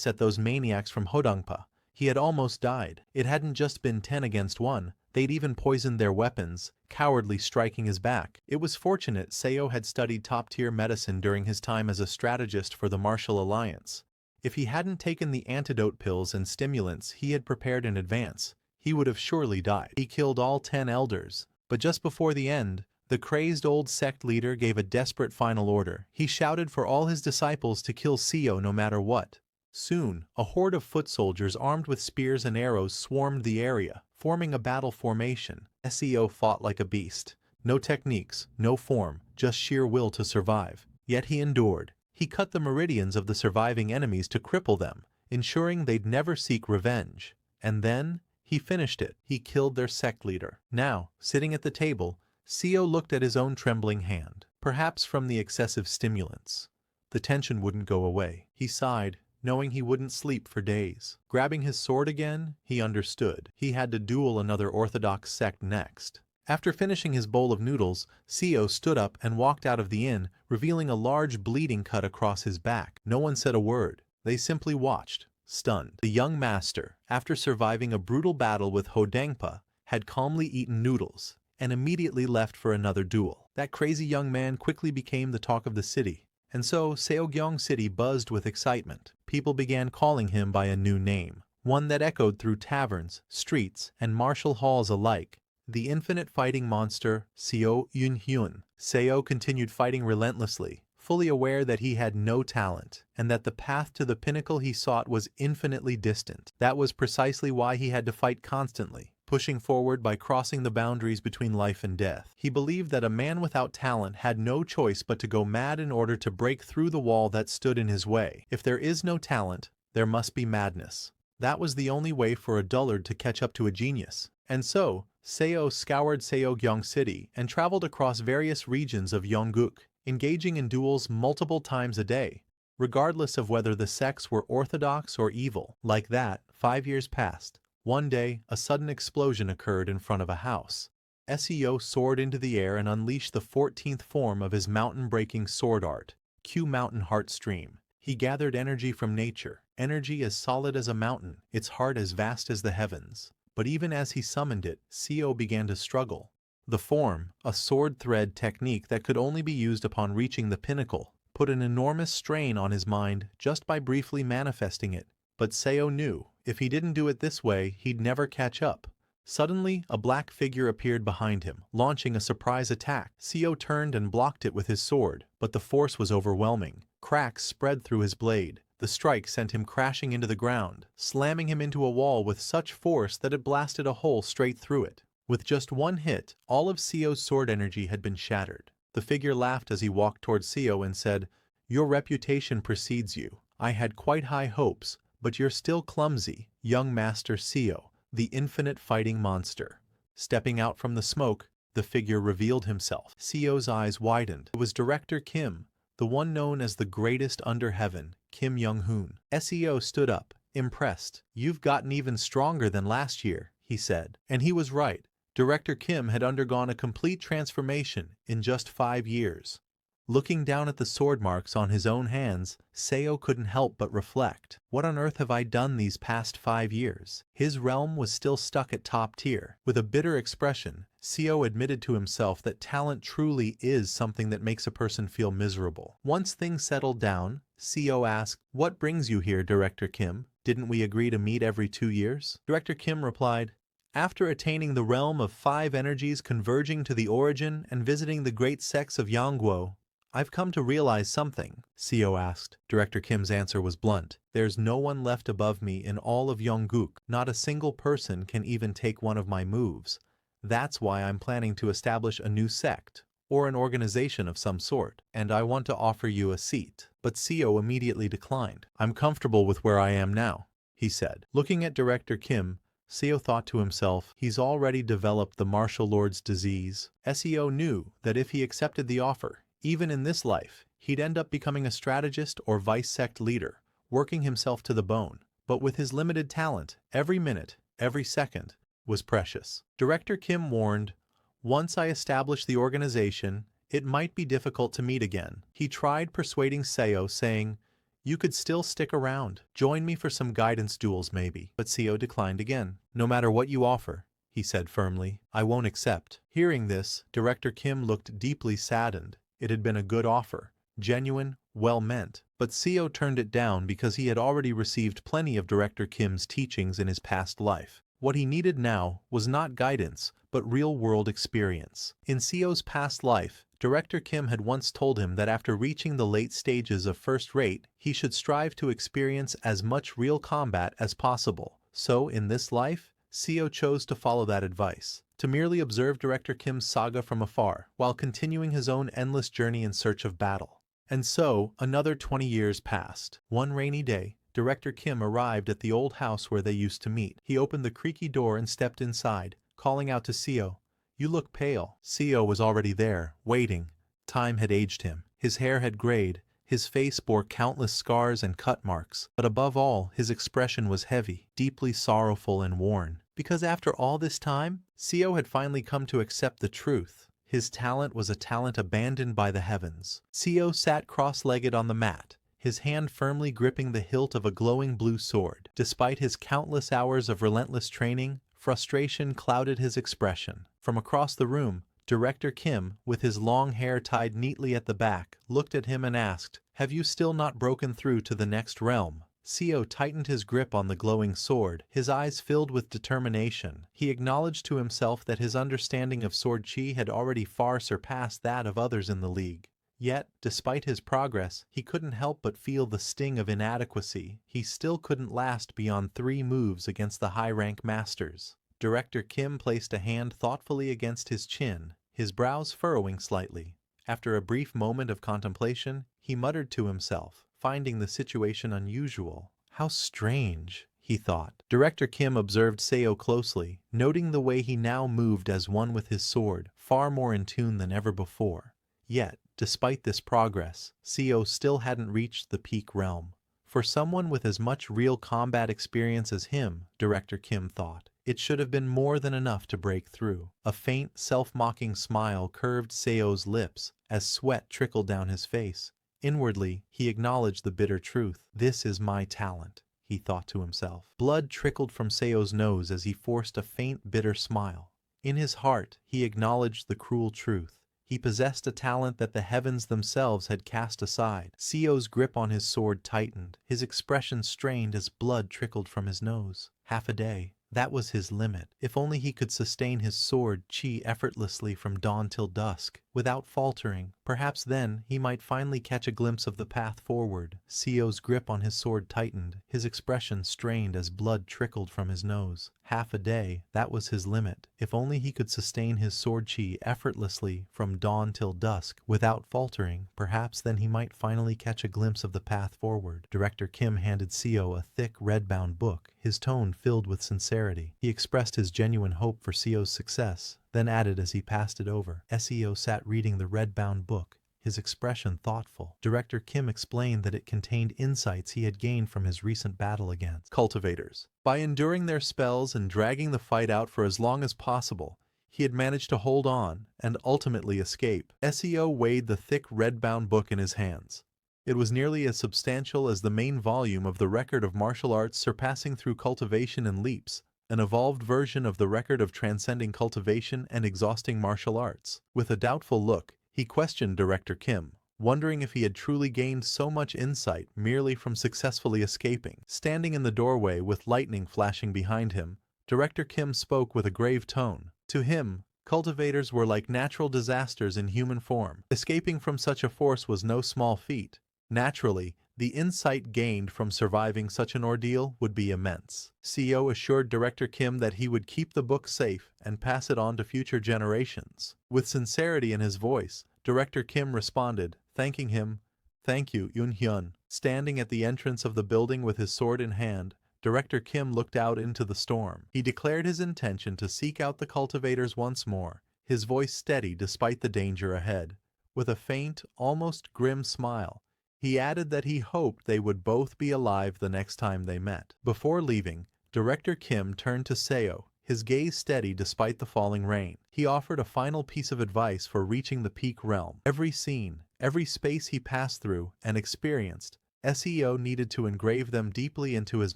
at those maniacs from Hoedangpa. He had almost died. It hadn't just been 10 against 1. They'd even poisoned their weapons, cowardly striking his back. It was fortunate Seo had studied top-tier medicine during his time as a strategist for the Martial Alliance. If he hadn't taken the antidote pills and stimulants he had prepared in advance, he would have surely died. He killed all 10 elders. But just before the end, the crazed old sect leader gave a desperate final order. He shouted for all his disciples to kill Seo no matter what. Soon, a horde of foot soldiers armed with spears and arrows swarmed the area, forming a battle formation. Seo fought like a beast. No techniques, no form, just sheer will to survive. Yet he endured. He cut the meridians of the surviving enemies to cripple them, ensuring they'd never seek revenge. And then, he finished it. He killed their sect leader. Now, sitting at the table, Seo looked at his own trembling hand. Perhaps from the excessive stimulants. The tension wouldn't go away. He sighed, knowing he wouldn't sleep for days. Grabbing his sword again, he understood. He had to duel another orthodox sect next. After finishing his bowl of noodles, Seo stood up and walked out of the inn, revealing a large bleeding cut across his back. No one said a word. They simply watched, stunned. The young master, after surviving a brutal battle with Hoedangpa, had calmly eaten noodles and immediately left for another duel. That crazy young man quickly became the talk of the city, and so Seogyeong City buzzed with excitement. People began calling him by a new name, one that echoed through taverns, streets, and martial halls alike. The infinite fighting monster, Seo Yun-hyun. Seo continued fighting relentlessly, fully aware that he had no talent, and that the path to the pinnacle he sought was infinitely distant. That was precisely why he had to fight constantly, pushing forward by crossing the boundaries between life and death. He believed that a man without talent had no choice but to go mad in order to break through the wall that stood in his way. If there is no talent, there must be madness. That was the only way for a dullard to catch up to a genius. And so, Seo scoured Seogyeong City and traveled across various regions of Yongguk, engaging in duels multiple times a day, regardless of whether the sects were orthodox or evil. Like that, 5 years passed. One day, a sudden explosion occurred in front of a house. Seo soared into the air and unleashed the 14th form of his mountain-breaking sword art, Q Mountain Heart Stream. He gathered energy from nature, energy as solid as a mountain, its heart as vast as the heavens. But even as he summoned it, Seo began to struggle. The form, a sword thread technique that could only be used upon reaching the pinnacle, put an enormous strain on his mind just by briefly manifesting it. But Seo knew, if he didn't do it this way, he'd never catch up. Suddenly, a black figure appeared behind him, launching a surprise attack. Seo turned and blocked it with his sword, but the force was overwhelming. Cracks spread through his blade. The strike sent him crashing into the ground, slamming him into a wall with such force that it blasted a hole straight through it. With just one hit, all of Seo's sword energy had been shattered. The figure laughed as he walked towards Seo and said, "Your reputation precedes you. I had quite high hopes, but you're still clumsy, young Master Seo, the infinite fighting monster." Stepping out from the smoke, the figure revealed himself. Seo's eyes widened. It was Director Kim, the one known as the greatest under heaven, Kim Young-hoon. Seo stood up, impressed. "You've gotten even stronger than last year," he said. And he was right. Director Kim had undergone a complete transformation in just 5 years. Looking down at the sword marks on his own hands, Seo couldn't help but reflect. What on earth have I done these past 5 years? His realm was still stuck at top tier. With a bitter expression, Seo admitted to himself that talent truly is something that makes a person feel miserable. Once things settled down, Seo asked, "What brings you here, Director Kim? Didn't we agree to meet every 2 years?" Director Kim replied, "After attaining the realm of 5 energies converging to the origin and visiting the great sects of Yangguo, I've come to realize something." Seo asked. Director Kim's answer was blunt. "There's no one left above me in all of Yongguk. Not a single person can even take one of my moves. That's why I'm planning to establish a new sect, or an organization of some sort, and I want to offer you a seat." But Seo immediately declined. "I'm comfortable with where I am now," he said. Looking at Director Kim, Seo thought to himself, he's already developed the martial lord's disease. Seo knew that if he accepted the offer, even in this life, he'd end up becoming a strategist or vice-sect leader, working himself to the bone. But with his limited talent, every minute, every second, was precious. Director Kim warned, "Once I establish the organization, it might be difficult to meet again." He tried persuading Seo, saying, "You could still stick around. Join me for some guidance duels maybe." But Seo declined again. "No matter what you offer," he said firmly, "I won't accept." Hearing this, Director Kim looked deeply saddened. It had been a good offer, genuine, well-meant, but Seo turned it down because he had already received plenty of Director Kim's teachings in his past life. What he needed now was not guidance, but real-world experience. In Seo's past life, Director Kim had once told him that after reaching the late stages of first rate, he should strive to experience as much real combat as possible. So, in this life, Seo chose to follow that advice, to merely observe Director Kim's saga from afar, while continuing his own endless journey in search of battle. And so, another 20 years passed. One rainy day, Director Kim arrived at the old house where they used to meet. He opened the creaky door and stepped inside, calling out to Seo, "You look pale." Seo was already there, waiting. Time had aged him. His hair had grayed. His face bore countless scars and cut marks. But above all, his expression was heavy, deeply sorrowful and worn. Because after all this time, Seo had finally come to accept the truth. His talent was a talent abandoned by the heavens. Seo sat cross-legged on the mat, his hand firmly gripping the hilt of a glowing blue sword. Despite his countless hours of relentless training, frustration clouded his expression. From across the room, Director Kim, with his long hair tied neatly at the back, looked at him and asked, "Have you still not broken through to the next realm?" Seo tightened his grip on the glowing sword, his eyes filled with determination. He acknowledged to himself that his understanding of sword chi had already far surpassed that of others in the league. Yet, despite his progress, he couldn't help but feel the sting of inadequacy. He still couldn't last beyond 3 moves against the high-rank masters. Director Kim placed a hand thoughtfully against his chin, his brows furrowing slightly. After a brief moment of contemplation, he muttered to himself, finding the situation unusual. "How strange," he thought. Director Kim observed Seo closely, noting the way he now moved as one with his sword, far more in tune than ever before. Yet, despite this progress, Seo still hadn't reached the peak realm. For someone with as much real combat experience as him, Director Kim thought, It should have been more than enough to break through. A faint, self-mocking smile curved Seo's lips as sweat trickled down his face. Inwardly, he acknowledged the bitter truth. This is my talent, he thought to himself. Blood trickled from Seo's nose as he forced a faint, bitter smile. In his heart, he acknowledged the cruel truth. He possessed a talent that the heavens themselves had cast aside. Seo's grip on his sword tightened. His expression strained as blood trickled from his nose. Half a day. That was his limit. If only he could sustain his sword chi effortlessly from dawn till dusk, without faltering, perhaps then he might finally catch a glimpse of the path forward. Seo's grip on his sword tightened, his expression strained as blood trickled from his nose. Half a day, that was his limit. If only he could sustain his sword chi effortlessly from dawn till dusk, without faltering, perhaps then he might finally catch a glimpse of the path forward. Director Kim handed Seo a thick, red-bound book, his tone filled with sincerity. He expressed his genuine hope for Seo's success, then added as he passed it over. Seo sat reading the red-bound book, his expression thoughtful. Director Kim explained that it contained insights he had gained from his recent battle against cultivators. By enduring their spells and dragging the fight out for as long as possible, he had managed to hold on and ultimately escape. Seo weighed the thick red-bound book in his hands. It was nearly as substantial as the main volume of the record of martial arts surpassing through cultivation and leaps, an evolved version of the record of transcending cultivation and exhausting martial arts. With a doubtful look, he questioned Director Kim, wondering if he had truly gained so much insight merely from successfully escaping. Standing in the doorway with lightning flashing behind him, Director Kim spoke with a grave tone. To him, cultivators were like natural disasters in human form. Escaping from such a force was no small feat. Naturally, the insight gained from surviving such an ordeal would be immense. Seo assured Director Kim that he would keep the book safe and pass it on to future generations. With sincerity in his voice, Director Kim responded, thanking him. Thank you, Yoon-hyun. Standing at the entrance of the building with his sword in hand, Director Kim looked out into the storm. He declared his intention to seek out the cultivators once more, his voice steady despite the danger ahead. With a faint, almost grim smile, he added that he hoped they would both be alive the next time they met. Before leaving, Director Kim turned to Seo, his gaze steady despite the falling rain. He offered a final piece of advice for reaching the peak realm. Every scene, every space he passed through and experienced, Seo needed to engrave them deeply into his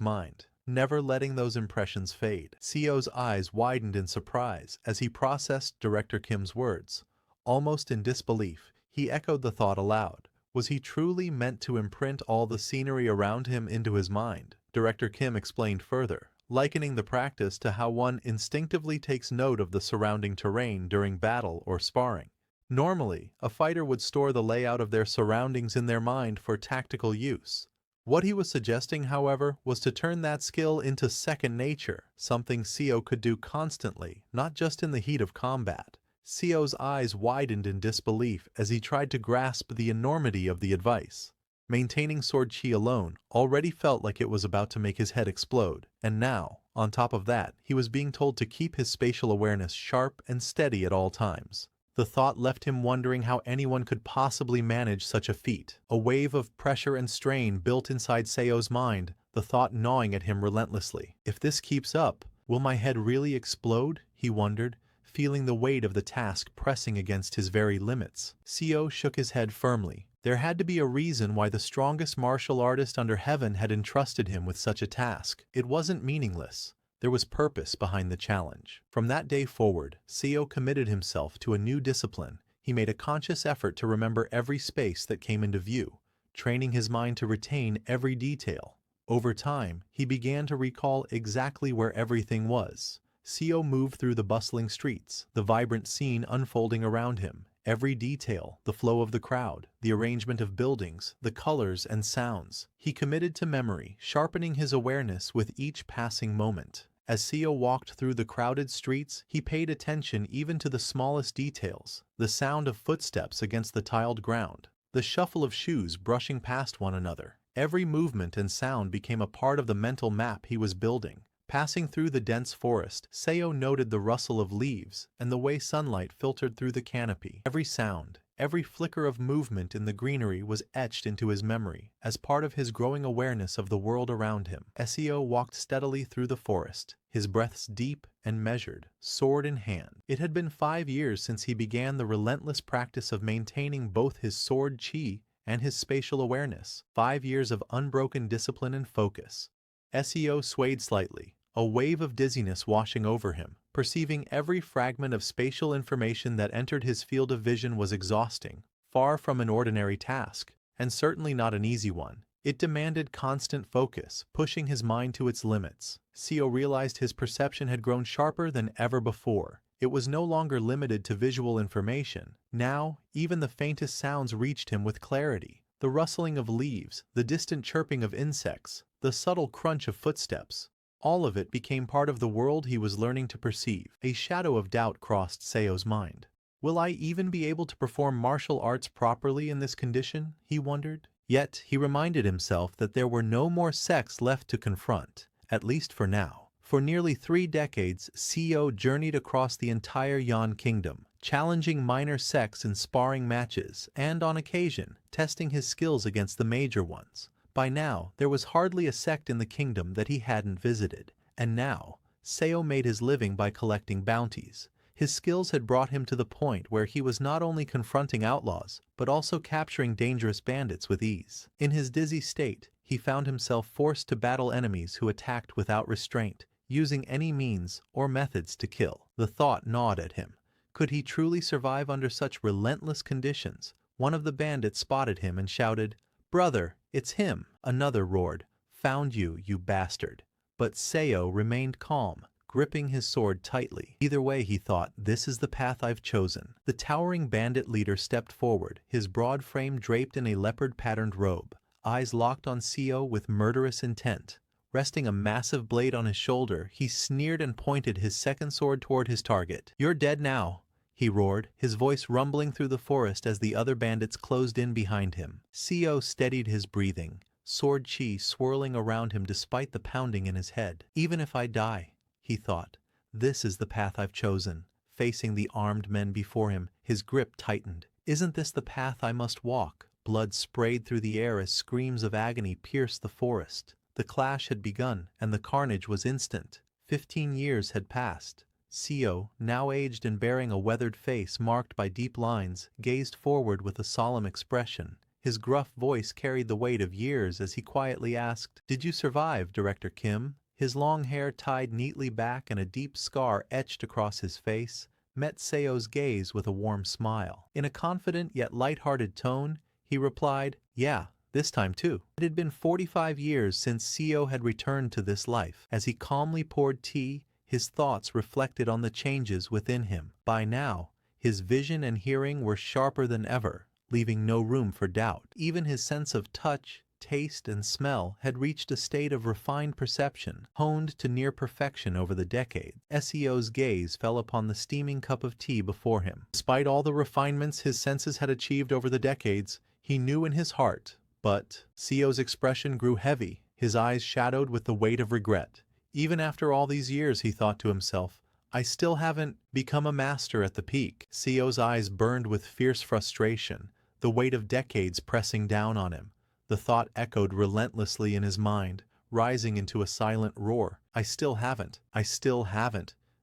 mind, never letting those impressions fade. Seo's eyes widened in surprise as he processed Director Kim's words. Almost in disbelief, he echoed the thought aloud. Was he truly meant to imprint all the scenery around him into his mind? Director Kim explained further, likening the practice to how one instinctively takes note of the surrounding terrain during battle or sparring. Normally, a fighter would store the layout of their surroundings in their mind for tactical use. What he was suggesting, however, was to turn that skill into second nature, something Seo could do constantly, not just in the heat of combat. Seo's eyes widened in disbelief as he tried to grasp the enormity of the advice. Maintaining sword chi alone already felt like it was about to make his head explode, and now, on top of that, he was being told to keep his spatial awareness sharp and steady at all times. The thought left him wondering how anyone could possibly manage such a feat. A wave of pressure and strain built inside Seo's mind, the thought gnawing at him relentlessly. If this keeps up, will my head really explode? He wondered, feeling the weight of the task pressing against his very limits. Seo shook his head firmly. There had to be a reason why the strongest martial artist under heaven had entrusted him with such a task. It wasn't meaningless. There was purpose behind the challenge. From that day forward, Seo committed himself to a new discipline. He made a conscious effort to remember every space that came into view, training his mind to retain every detail. Over time, he began to recall exactly where everything was. Seo moved through the bustling streets, the vibrant scene unfolding around him. Every detail, the flow of the crowd, the arrangement of buildings, the colors and sounds. He committed to memory, sharpening his awareness with each passing moment. As Seo walked through the crowded streets, he paid attention even to the smallest details, the sound of footsteps against the tiled ground, the shuffle of shoes brushing past one another. Every movement and sound became a part of the mental map he was building. Passing through the dense forest, Seo noted the rustle of leaves and the way sunlight filtered through the canopy. Every sound, Every flicker of movement in the greenery was etched into his memory, as part of his growing awareness of the world around him. Seo walked steadily through the forest, his breaths deep and measured, sword in hand. It had been 5 years since he began the relentless practice of maintaining both his sword chi and his spatial awareness. 5 years of unbroken discipline and focus. Seo swayed slightly, a wave of dizziness washing over him. Perceiving every fragment of spatial information that entered his field of vision was exhausting, far from an ordinary task, and certainly not an easy one. It demanded constant focus, pushing his mind to its limits. Seo realized his perception had grown sharper than ever before. It was no longer limited to visual information. Now, even the faintest sounds reached him with clarity. The rustling of leaves, the distant chirping of insects, the subtle crunch of footsteps. All of it became part of the world he was learning to perceive. A shadow of doubt crossed Seo's mind. Will I even be able to perform martial arts properly in this condition? He wondered. Yet he reminded himself that there were no more sects left to confront, at least for now. For nearly 3 decades, Seo journeyed across the entire Yan kingdom, challenging minor sects in sparring matches and, on occasion, testing his skills against the major ones. By now, there was hardly a sect in the kingdom that he hadn't visited, and now, Seo made his living by collecting bounties. His skills had brought him to the point where he was not only confronting outlaws, but also capturing dangerous bandits with ease. In his dizzy state, he found himself forced to battle enemies who attacked without restraint, using any means or methods to kill. The thought gnawed at him. Could he truly survive under such relentless conditions? One of the bandits spotted him and shouted, "Brother, it's him!" Another roared, "Found you, you bastard!" But Seo remained calm, gripping his sword tightly. Either way, he thought, this is the path I've chosen. The towering bandit leader stepped forward, his broad frame draped in a leopard-patterned robe, eyes locked on Seo with murderous intent. Resting a massive blade on his shoulder, he sneered and pointed his second sword toward his target. "You're dead now," he roared, his voice rumbling through the forest as the other bandits closed in behind him. Seo steadied his breathing, sword chi swirling around him despite the pounding in his head. "Even if I die," he thought, "this is the path I've chosen." Facing the armed men before him, his grip tightened. "Isn't this the path I must walk?" Blood sprayed through the air as screams of agony pierced the forest. The clash had begun, and the carnage was instant. 15 years had passed. Seo, now aged and bearing a weathered face marked by deep lines, gazed forward with a solemn expression. His gruff voice carried the weight of years as he quietly asked, "Did you survive, Director Kim?" His long hair tied neatly back and a deep scar etched across his face met Seo's gaze with a warm smile. In a confident yet light-hearted tone, he replied, "Yeah, this time too." It had been 45 years since Seo had returned to this life. As he calmly poured tea, his thoughts reflected on the changes within him. By now, his vision and hearing were sharper than ever, leaving no room for doubt. Even his sense of touch, taste, and smell had reached a state of refined perception, honed to near perfection over the decades. Seo's gaze fell upon the steaming cup of tea before him. Despite all the refinements his senses had achieved over the decades, he knew in his heart. But Seo's expression grew heavy, his eyes shadowed with the weight of regret. Even after all these years, he thought to himself, I still haven't become a master at the peak. Seo's eyes burned with fierce frustration, the weight of decades pressing down on him. The thought echoed relentlessly in his mind, rising into a silent roar. I still haven't.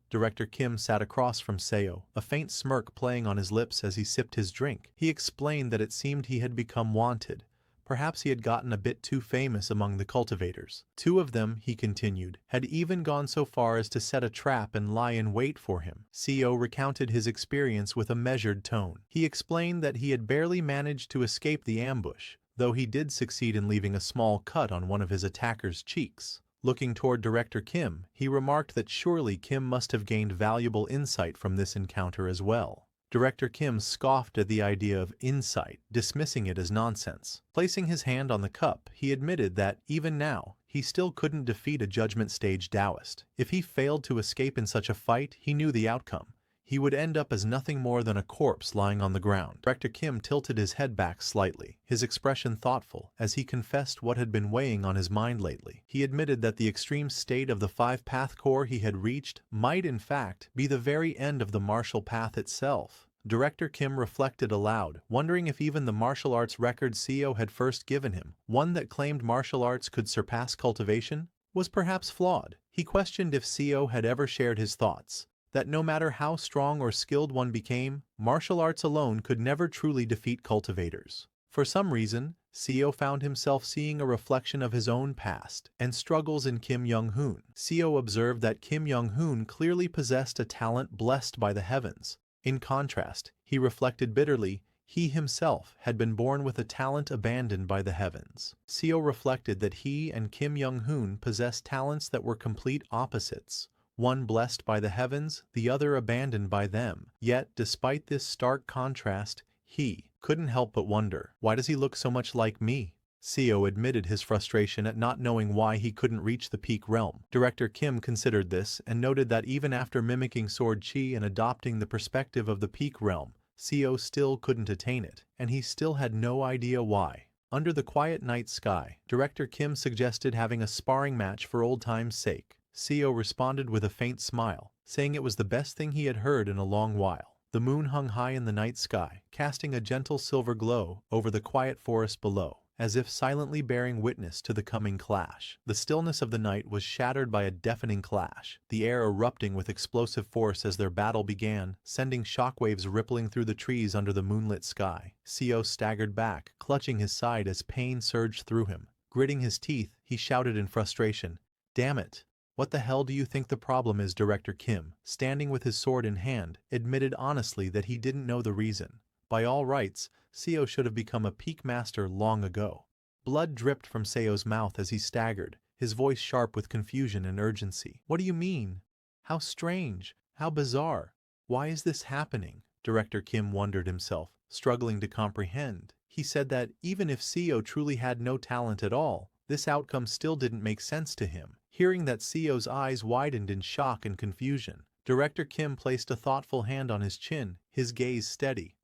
Director Kim sat across from Seo, a faint smirk playing on his lips as he sipped his drink. He explained that it seemed he had become wanted. Perhaps he had gotten a bit too famous among the cultivators. 2 of them, he continued, had even gone so far as to set a trap and lie in wait for him. Seo recounted his experience with a measured tone. He explained that he had barely managed to escape the ambush, though he did succeed in leaving a small cut on one of his attacker's cheeks. Looking toward Director Kim, he remarked that surely Kim must have gained valuable insight from this encounter as well. Director Kim scoffed at the idea of insight, dismissing it as nonsense. Placing his hand on the cup, he admitted that, even now, he still couldn't defeat a judgment stage Taoist. If he failed to escape in such a fight, he knew the outcome. He would end up as nothing more than a corpse lying on the ground. Director Kim tilted his head back slightly, his expression thoughtful, as he confessed what had been weighing on his mind lately. He admitted that the extreme state of the 5-path core he had reached might, in fact, be the very end of the martial path itself. Director Kim reflected aloud, wondering if even the martial arts record CEO had first given him, one that claimed martial arts could surpass cultivation, was perhaps flawed. He questioned if CEO had ever shared his thoughts, that no matter how strong or skilled one became, martial arts alone could never truly defeat cultivators. For some reason, CEO found himself seeing a reflection of his own past and struggles in Kim Young-hoon. CEO observed that Kim Young-hoon clearly possessed a talent blessed by the heavens. In contrast, he reflected bitterly, he himself had been born with a talent abandoned by the heavens. CEO reflected that he and Kim Young-hoon possessed talents that were complete opposites, one blessed by the heavens, the other abandoned by them. Yet, despite this stark contrast, he couldn't help but wonder, why does he look so much like me? CEO admitted his frustration at not knowing why he couldn't reach the peak realm. Director Kim considered this and noted that even after mimicking sword chi and adopting the perspective of the peak realm, CEO still couldn't attain it, and he still had no idea why. Under the quiet night sky, Director Kim suggested having a sparring match for old time's sake. CEO responded with a faint smile, saying it was the best thing he had heard in a long while. The moon hung high in the night sky, casting a gentle silver glow over the quiet forest below, as if silently bearing witness to the coming clash. The stillness of the night was shattered by a deafening clash, the air erupting with explosive force as their battle began, sending shockwaves rippling through the trees under the moonlit sky. CEO staggered back, clutching his side as pain surged through him. Gritting his teeth, he shouted in frustration, "Damn it! What the hell do you think the problem is?" Director Kim, standing with his sword in hand, admitted honestly that he didn't know the reason. By all rights, Seo should have become a peak master long ago. Blood dripped from Seo's mouth as he staggered, his voice sharp with confusion and urgency. "What do you mean? How strange, how bizarre. Why is this happening?" Director Kim wondered himself, struggling to comprehend. He said that even if Seo truly had no talent at all, this outcome still didn't make sense to him. Hearing that, Seo's eyes widened in shock and confusion. Director Kim placed a thoughtful hand on his chin, his gaze steady.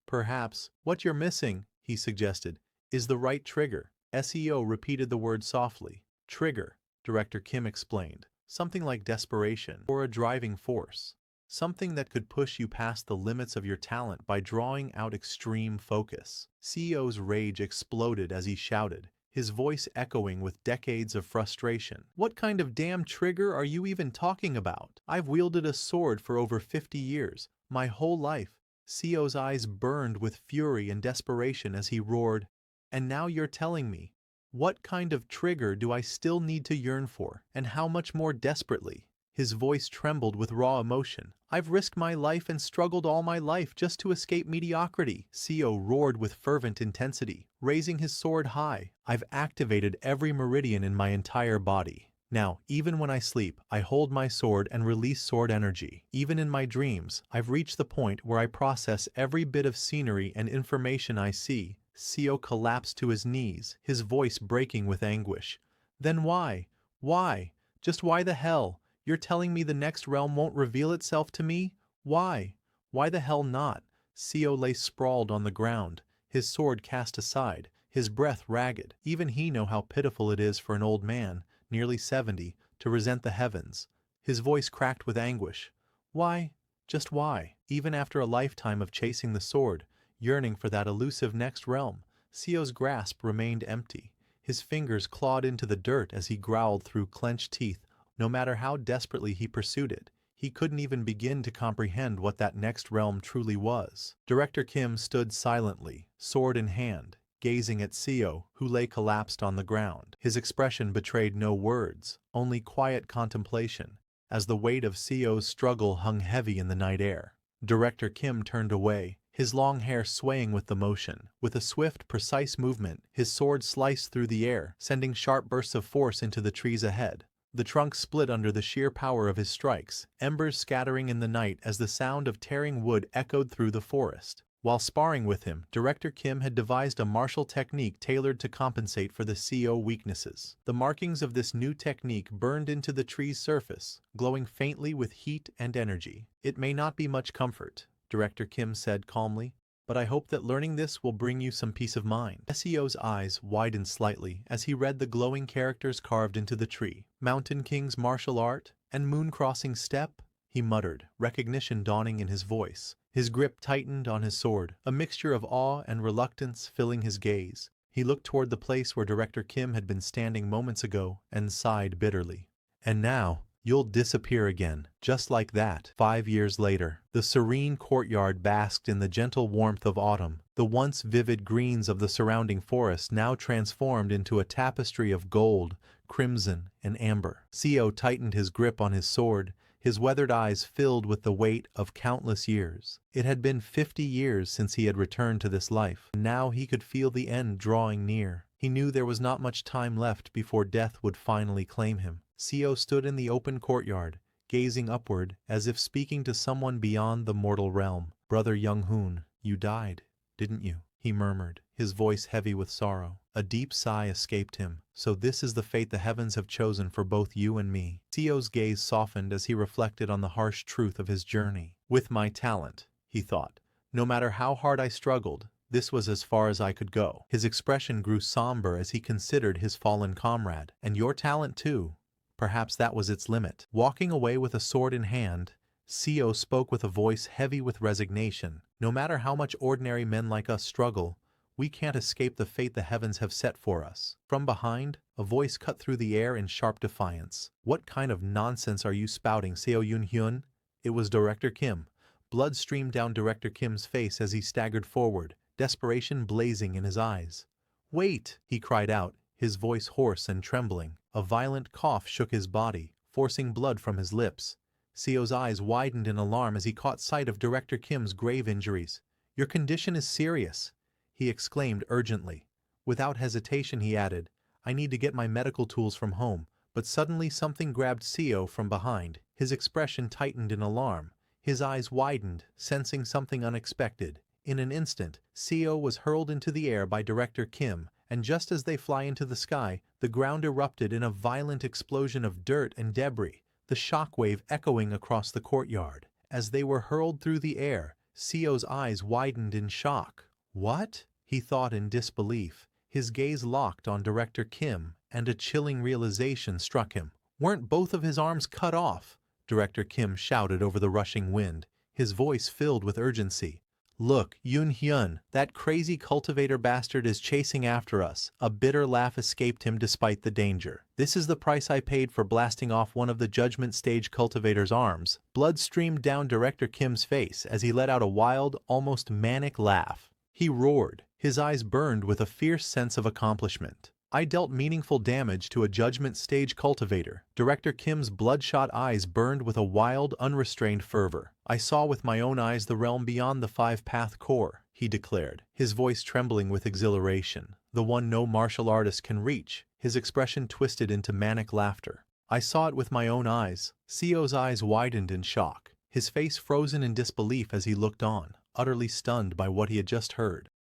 Perhaps, what you're missing," he suggested, "is the right trigger." SEO repeated the word softly. "Trigger," Director Kim explained. "Something like desperation, or a driving force. Something that could push you past the limits of your talent by drawing out extreme focus." CEO's rage exploded as he shouted, his voice echoing with decades of frustration. "What kind of damn trigger are you even talking about? I've wielded a sword for over 50 years, my whole life." CEO's eyes burned with fury and desperation as he roared, "And now you're telling me, what kind of trigger do I still need to yearn for, and how much more desperately?" His voice trembled with raw emotion. "I've risked my life and struggled all my life just to escape mediocrity." CEO roared with fervent intensity, raising his sword high. "I've activated every meridian in my entire body. Now, even when I sleep, I hold my sword and release sword energy. Even in my dreams, I've reached the point where I process every bit of scenery and information I see." CEO collapsed to his knees, his voice breaking with anguish. "Then why? Why? Just why the hell? You're telling me the next realm won't reveal itself to me? Why? Why the hell not?" CEO lay sprawled on the ground, his sword cast aside, his breath ragged. Even he knew how pitiful it is for an old man, nearly 70, to resent the heavens. His voice cracked with anguish. Why? Just why? Even after a lifetime of chasing the sword, yearning for that elusive next realm, CEO's grasp remained empty. His fingers clawed into the dirt as he growled through clenched teeth. No matter how desperately he pursued it, he couldn't even begin to comprehend what that next realm truly was. Director Kim stood silently, sword in hand, gazing at CEO, who lay collapsed on the ground. His expression betrayed no words, only quiet contemplation, as the weight of CEO's struggle hung heavy in the night air. Director Kim turned away, his long hair swaying with the motion. With a swift, precise movement, his sword sliced through the air, sending sharp bursts of force into the trees ahead. The trunk split under the sheer power of his strikes, embers scattering in the night as the sound of tearing wood echoed through the forest. While sparring with him, Director Kim had devised a martial technique tailored to compensate for the CEO weaknesses. The markings of this new technique burned into the tree's surface, glowing faintly with heat and energy. "It may not be much comfort," Director Kim said calmly, "but I hope that learning this will bring you some peace of mind." SEO's eyes widened slightly as he read the glowing characters carved into the tree. "Mountain King's martial art and moon crossing step?" he muttered, recognition dawning in his voice. His grip tightened on his sword, a mixture of awe and reluctance filling his gaze. He looked toward the place where Director Kim had been standing moments ago and sighed bitterly. And now, you'll disappear again, just like that. 5 years later, the serene courtyard basked in the gentle warmth of autumn. The once vivid greens of the surrounding forest now transformed into a tapestry of gold, crimson, and amber. Seo tightened his grip on his sword, his weathered eyes filled with the weight of countless years. It had been 50 years since he had returned to this life, and now he could feel the end drawing near. He knew there was not much time left before death would finally claim him. Seo stood in the open courtyard, gazing upward as if speaking to someone beyond the mortal realm. "Brother Young-hoon, you died, didn't you?" he murmured, his voice heavy with sorrow. A deep sigh escaped him. "So this is the fate the heavens have chosen for both you and me." Seo's gaze softened as he reflected on the harsh truth of his journey. "With my talent," he thought, "no matter how hard I struggled, this was as far as I could go." His expression grew somber as he considered his fallen comrade. "And your talent too. Perhaps that was its limit." Walking away with a sword in hand, Seo spoke with a voice heavy with resignation. "No matter how much ordinary men like us struggle, we can't escape the fate the heavens have set for us." From behind, a voice cut through the air in sharp defiance. "What kind of nonsense are you spouting, Seo Yun-hyun?" It was Director Kim. Blood streamed down Director Kim's face as he staggered forward, desperation blazing in his eyes. "Wait!" he cried out, his voice hoarse and trembling. A violent cough shook his body, forcing blood from his lips. Seo's eyes widened in alarm as he caught sight of Director Kim's grave injuries. "Your condition is serious," he exclaimed urgently. Without hesitation he added, "I need to get my medical tools from home." But suddenly something grabbed Seo from behind. His expression tightened in alarm. His eyes widened, sensing something unexpected. In an instant, Seo was hurled into the air by Director Kim, and just as they fly into the sky, the ground erupted in a violent explosion of dirt and debris, the shockwave echoing across the courtyard. As they were hurled through the air, Seo's eyes widened in shock. "What?" he thought in disbelief. His gaze locked on Director Kim, and a chilling realization struck him. Weren't both of his arms cut off? Director Kim shouted over the rushing wind, his voice filled with urgency. "Look, Yoon-hyun, that crazy cultivator bastard is chasing after us." A bitter laugh escaped him despite the danger. "This is the price I paid for blasting off one of the judgment stage cultivator's arms." Blood streamed down Director Kim's face as he let out a wild, almost manic laugh. He roared, his eyes burned with a fierce sense of accomplishment. "I dealt meaningful damage to a judgment stage cultivator." Director Kim's bloodshot eyes burned with a wild, unrestrained fervor. "I saw with my own eyes the realm beyond the five-path core," he declared, his voice trembling with exhilaration. "The one no martial artist can reach." His expression twisted into manic laughter. "I saw it with my own eyes." Seo's eyes widened in shock, his face frozen in disbelief as he looked on, utterly stunned by what he had just heard.